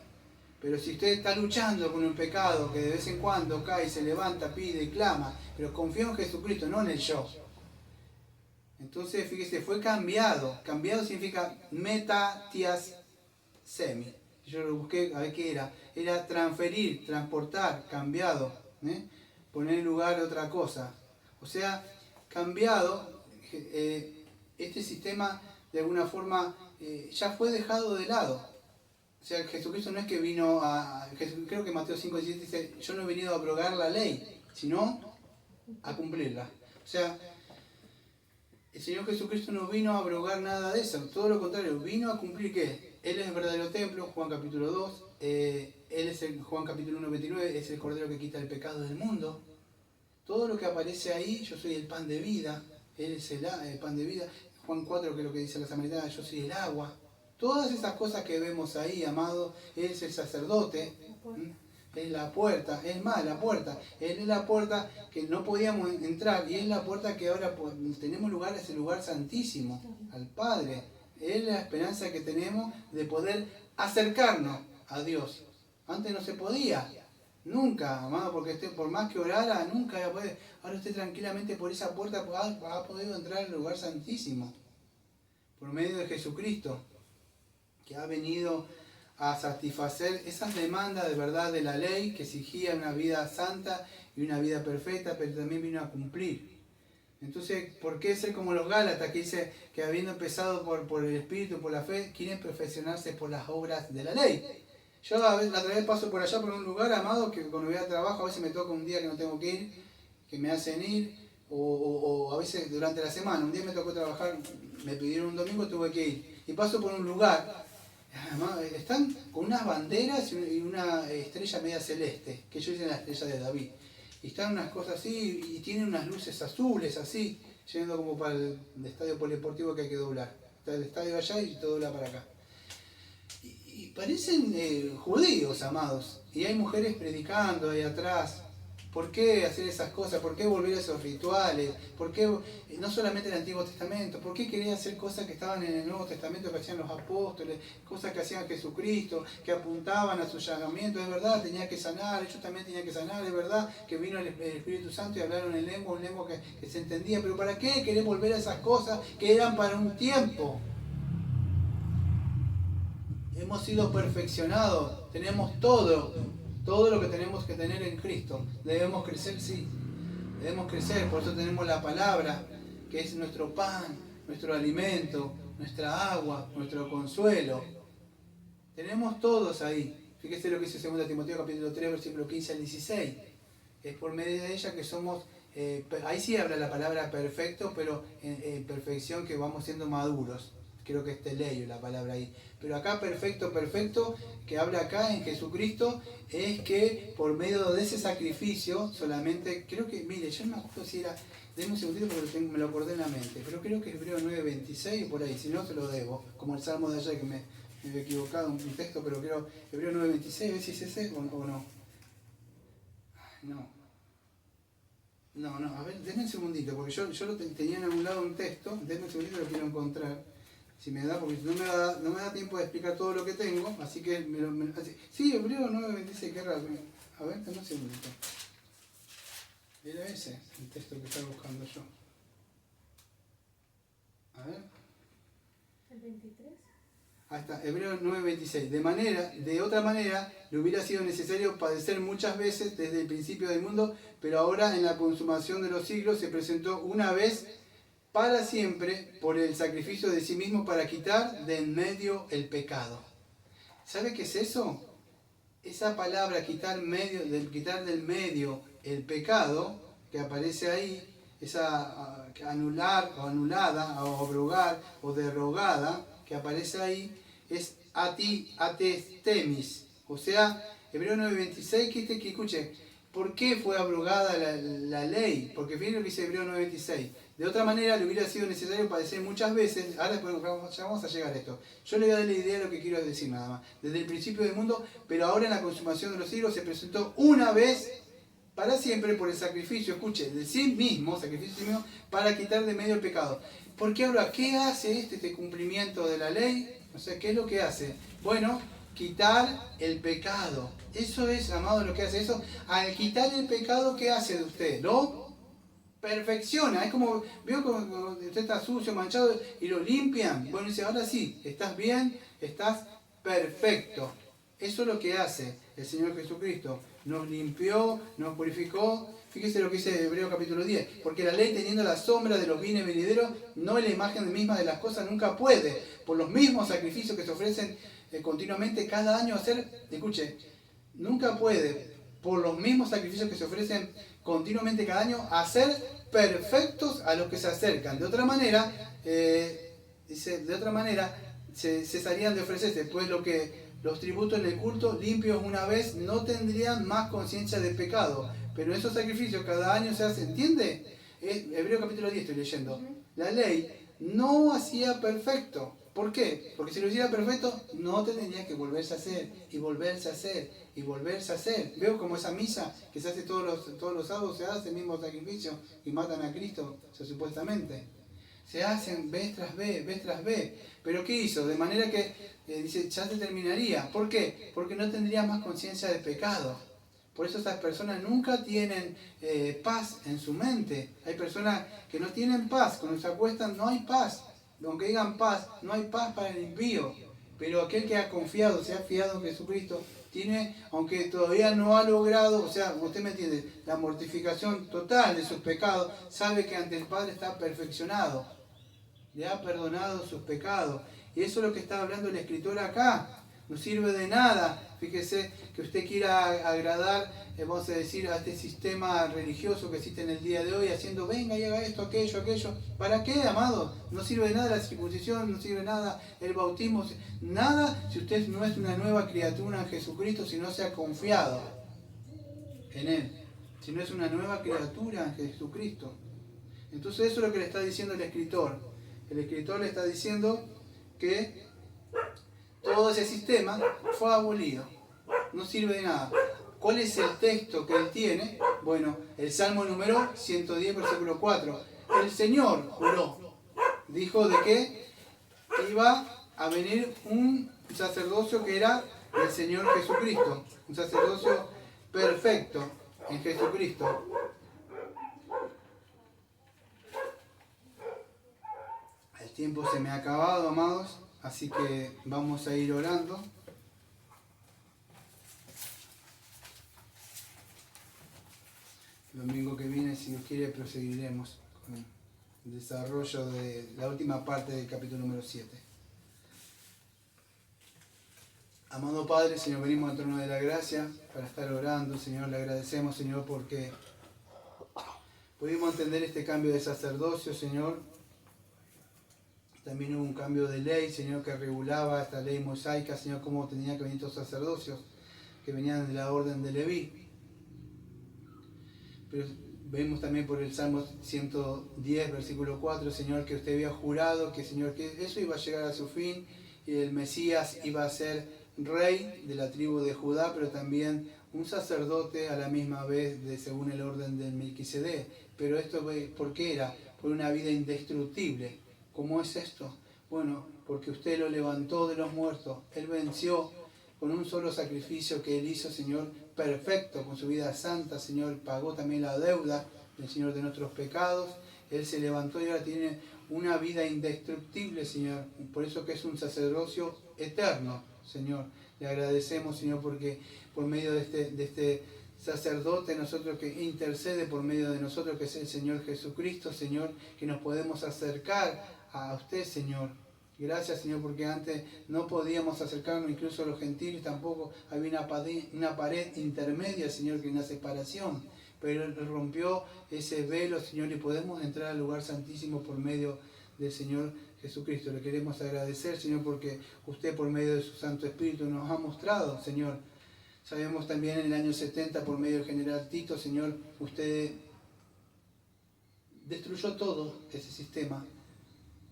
S1: Pero si usted está luchando con un pecado que de vez en cuando cae, se levanta, pide y clama, pero confío en Jesucristo, no en el yo. Entonces, fíjese, fue cambiado. Cambiado significa metatias semi. Yo lo busqué a ver qué era. Era transferir, transportar, cambiado. Poner en lugar otra cosa. O sea, cambiado, este sistema de alguna forma ya fue dejado de lado. O sea, Jesucristo no es que vino creo que Mateo 5:17 dice, yo no he venido a abrogar la ley, sino a cumplirla. O sea, el Señor Jesucristo no vino a abrogar nada de eso, todo lo contrario, vino a cumplir ¿qué? Él es el verdadero templo, Juan capítulo 2, Él es Juan capítulo 1:29, es el Cordero que quita el pecado del mundo. Todo lo que aparece ahí, yo soy el pan de vida, Él es el pan de vida. Juan 4, que es lo que dice la samaritana, yo soy el agua. Todas esas cosas que vemos ahí, amado, Él es el sacerdote, es la puerta, es más, la puerta. Él es la puerta que no podíamos entrar y es la puerta que ahora tenemos lugar, es el lugar santísimo, al Padre. Es la esperanza que tenemos de poder acercarnos a Dios. Antes no se podía, nunca, amado, porque por más que orara, nunca iba a poder. Ahora usted tranquilamente por esa puerta ha podido entrar al lugar santísimo, por medio de Jesucristo, que ha venido a satisfacer esas demandas de verdad de la ley que exigía una vida santa y una vida perfecta, pero también vino a cumplir. Entonces, ¿por qué ser como los Gálatas que dice que habiendo empezado por el Espíritu, por la fe, quieren perfeccionarse por las obras de la ley? Yo la otra vez paso por allá por un lugar, amado, que cuando voy a trabajo a veces me toca un día que no tengo que ir, que me hacen ir, o a veces durante la semana. Un día me tocó trabajar, me pidieron un domingo, tuve que ir. Y paso por un lugar, están con unas banderas y una estrella media celeste, que ellos dicen la estrella de David. Y están unas cosas así, y tienen unas luces azules así, yendo como para el estadio polideportivo que hay que doblar. Está el estadio allá y todo dobla para acá. Y parecen judíos, amados. Y hay mujeres predicando ahí atrás. ¿Por qué hacer esas cosas? ¿Por qué volver a esos rituales? ¿Por qué no solamente el Antiguo Testamento? ¿Por qué quería hacer cosas que estaban en el Nuevo Testamento que hacían los apóstoles? Cosas que hacían Jesucristo, que apuntaban a su llamamiento. Es verdad, tenía que sanar, ellos también tenían que sanar. Es verdad que vino el Espíritu Santo y hablaron en lengua, un lengua que se entendía. Pero ¿para qué querer volver a esas cosas que eran para un tiempo? Hemos sido perfeccionados, tenemos todo lo que tenemos que tener en Cristo. Debemos crecer, sí, debemos crecer, por eso tenemos la palabra, que es nuestro pan, nuestro alimento, nuestra agua, nuestro consuelo. Tenemos todos ahí. Fíjese lo que dice 2 Timoteo capítulo 3, versículo 15 al 16. Es por medio de ella que somos, ahí sí habla la palabra perfecto, pero en perfección que vamos siendo maduros. Creo que es teleio la palabra ahí. Pero acá perfecto, que habla acá en Jesucristo, es que por medio de ese sacrificio, solamente, creo que, mire, yo no me acuerdo si era, denme un segundito porque me lo acordé en la mente, pero creo que es Hebreo 9:26 por ahí, si no se lo debo, como el Salmo de ayer que me había equivocado en un texto, pero creo Hebreo 9:26, a ver si es ese o no. No, a ver, denme un segundito, porque yo lo tenía en algún lado un texto, denme un segundito, lo quiero encontrar. Si me da, porque no me da tiempo de explicar todo lo que tengo, así que sí, Hebreo 9:26, qué raro. A ver, dame un segundito. Era ese el texto que estaba buscando yo. A ver.
S2: ¿El 23?
S1: Ahí está, Hebreo 9:26. De otra manera, le hubiera sido necesario padecer muchas veces desde el principio del mundo, pero ahora en la consumación de los siglos se presentó una vez para siempre por el sacrificio de sí mismo para quitar de en medio el pecado. ¿Sabe qué es eso? Esa palabra quitar del medio el pecado que aparece ahí, esa anular o anulada o abrogar o derogada que aparece ahí, es atestemis. O sea, Hebreo 9:26, que escuche, ¿por qué fue abrogada la ley? Porque fíjense lo que dice Hebreo 9:26. De otra manera, le hubiera sido necesario padecer muchas veces. Ahora ya vamos a llegar a esto. Yo le voy a dar la idea de lo que quiero decir nada más. Desde el principio del mundo, pero ahora en la consumación de los siglos se presentó una vez para siempre por el sacrificio, escuche, de sí mismo, sacrificio de sí mismo, para quitar de medio el pecado. Porque ahora, ¿qué hace este cumplimiento de la ley? O sea, ¿qué es lo que hace? Bueno, quitar el pecado. Eso es, amado, lo que hace eso. Al quitar el pecado, ¿qué hace de usted? Lo perfecciona. Es como, veo como usted está sucio, manchado y lo limpian. Bueno, dice, ahora sí, estás bien, estás perfecto. Eso es lo que hace el Señor Jesucristo. nos limpió, nos purificó. Fíjese lo que dice Hebreos capítulo 10. Porque la ley, teniendo la sombra de los bienes venideros, no es la imagen misma de las cosas, nunca puede, por los mismos sacrificios que se ofrecen continuamente cada año hacer, escuche, nunca puede, por los mismos sacrificios que se ofrecen continuamente cada año, hacer perfectos a los que se acercan. De otra manera, dice, de otra manera, se cesarían de ofrecerse, pues los tributos en el culto, limpios una vez, no tendrían más conciencia de pecado. Pero esos sacrificios cada año se hacen, ¿entiende? Hebreo capítulo 10 estoy leyendo. La ley no hacía perfecto. ¿Por qué? Porque si lo hiciera perfecto, no tendría que volverse a hacer, y volverse a hacer, y volverse a hacer. Veo como esa misa que se hace todos los sábados, se hace el mismo sacrificio, y matan a Cristo, o sea, supuestamente. Se hacen vez tras vez, vez tras vez. Pero ¿qué hizo? De manera que dice, ya se terminaría. ¿Por qué? Porque no tendría más conciencia de pecado. Por eso estas personas nunca tienen paz en su mente. Hay personas que no tienen paz. Cuando se acuestan no hay paz. Aunque digan paz, no hay paz para el impío. Pero aquel que ha confiado, se ha fiado en Jesucristo, tiene, aunque todavía no ha logrado, o sea, usted me entiende, la mortificación total de sus pecados, sabe que ante el Padre está perfeccionado. Le ha perdonado sus pecados. Y eso es lo que está hablando el escritor acá. No sirve de nada, fíjese, que usted quiera agradar, vamos a decir, a este sistema religioso que existe en el día de hoy, haciendo, venga y haga esto, aquello. ¿Para qué, amado? No sirve de nada la circuncisión, no sirve de nada el bautismo, nada si usted no es una nueva criatura en Jesucristo, si no se ha confiado en Él, si no es una nueva criatura en Jesucristo. Entonces eso es lo que le está diciendo el escritor. El escritor le está diciendo que todo ese sistema fue abolido, no sirve de nada. ¿Cuál es el texto que él tiene? Bueno, el Salmo número 110, versículo 4. El Señor juró, dijo de que iba a venir un sacerdocio que era el Señor Jesucristo, un sacerdocio perfecto en Jesucristo. El tiempo se me ha acabado, amados. Así que vamos a ir orando. El domingo que viene, si Dios quiere, proseguiremos con el desarrollo de la última parte del capítulo número 7. Amado Padre, Señor, venimos al trono de la gracia para estar orando. Señor, le agradecemos, Señor, porque pudimos entender este cambio de sacerdocio, Señor. También hubo un cambio de ley, Señor, que regulaba esta ley mosaica, Señor, cómo tenían que venir estos sacerdocios que venían de la orden de Leví. Pero vemos también por el Salmo 110, versículo 4, Señor, que usted había jurado que, Señor, que eso iba a llegar a su fin y el Mesías iba a ser rey de la tribu de Judá, pero también un sacerdote a la misma vez según el orden del Melquisedec. Pero esto, ¿por qué era? Por una vida indestructible. ¿Cómo es esto? Bueno, porque usted lo levantó de los muertos. Él venció con un solo sacrificio que Él hizo, Señor, perfecto, con su vida santa, Señor. Pagó también la deuda del Señor de nuestros pecados. Él se levantó y ahora tiene una vida indestructible, Señor. Por eso que es un sacerdocio eterno, Señor. Le agradecemos, Señor, porque por medio de este sacerdote nosotros que intercede por medio de nosotros, que es el Señor Jesucristo, Señor, que nos podemos acercar a usted, Señor. Gracias, Señor, porque antes no podíamos acercarnos, incluso a los gentiles tampoco. Había una pared intermedia, Señor, que es una separación. Pero Él rompió ese velo, Señor, y podemos entrar al lugar santísimo por medio del Señor Jesucristo. Le queremos agradecer, Señor, porque usted por medio de su Santo Espíritu nos ha mostrado, Señor. Sabemos también en el año 70, por medio del general Tito, Señor, usted destruyó todo ese sistema.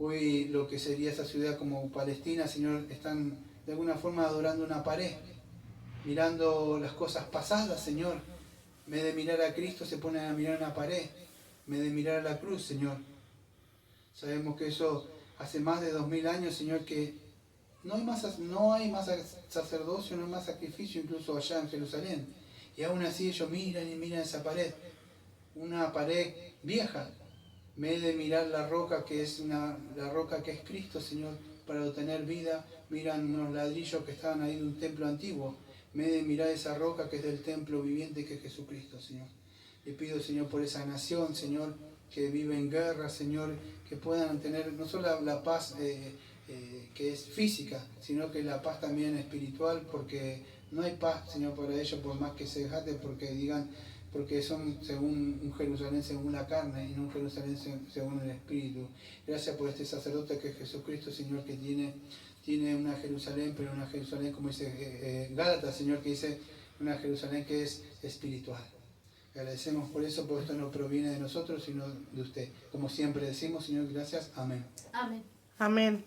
S1: Hoy lo que sería esa ciudad como Palestina, Señor, están de alguna forma adorando una pared, mirando las cosas pasadas, Señor. En vez de mirar a Cristo se ponen a mirar una pared, en vez de mirar a la cruz, Señor. Sabemos que eso hace más de 2000 años, Señor, que no hay más sacerdocio, no hay más sacrificio, incluso allá en Jerusalén. Y aún así ellos miran y miran esa pared, una pared vieja. En vez de mirar la roca que es Cristo, Señor, para obtener vida, miran unos ladrillos que estaban ahí de un templo antiguo. Mirá esa roca que es del templo viviente que es Jesucristo, Señor. Le pido, Señor, por esa nación, Señor, que vive en guerra, Señor, que puedan tener no solo la paz que es física, sino que la paz también espiritual, porque no hay paz, Señor, para ellos, por más que se dejaten, porque son según un Jerusalén según la carne y no un Jerusalén según el Espíritu. Gracias por este sacerdote que es Jesucristo, Señor, que tiene una Jerusalén, pero una Jerusalén, como dice Gálatas, Señor, que dice una Jerusalén que es espiritual. Agradecemos por eso, porque esto no proviene de nosotros, sino de usted. Como siempre decimos, Señor, gracias. Amén.
S2: Amén.
S3: Amén.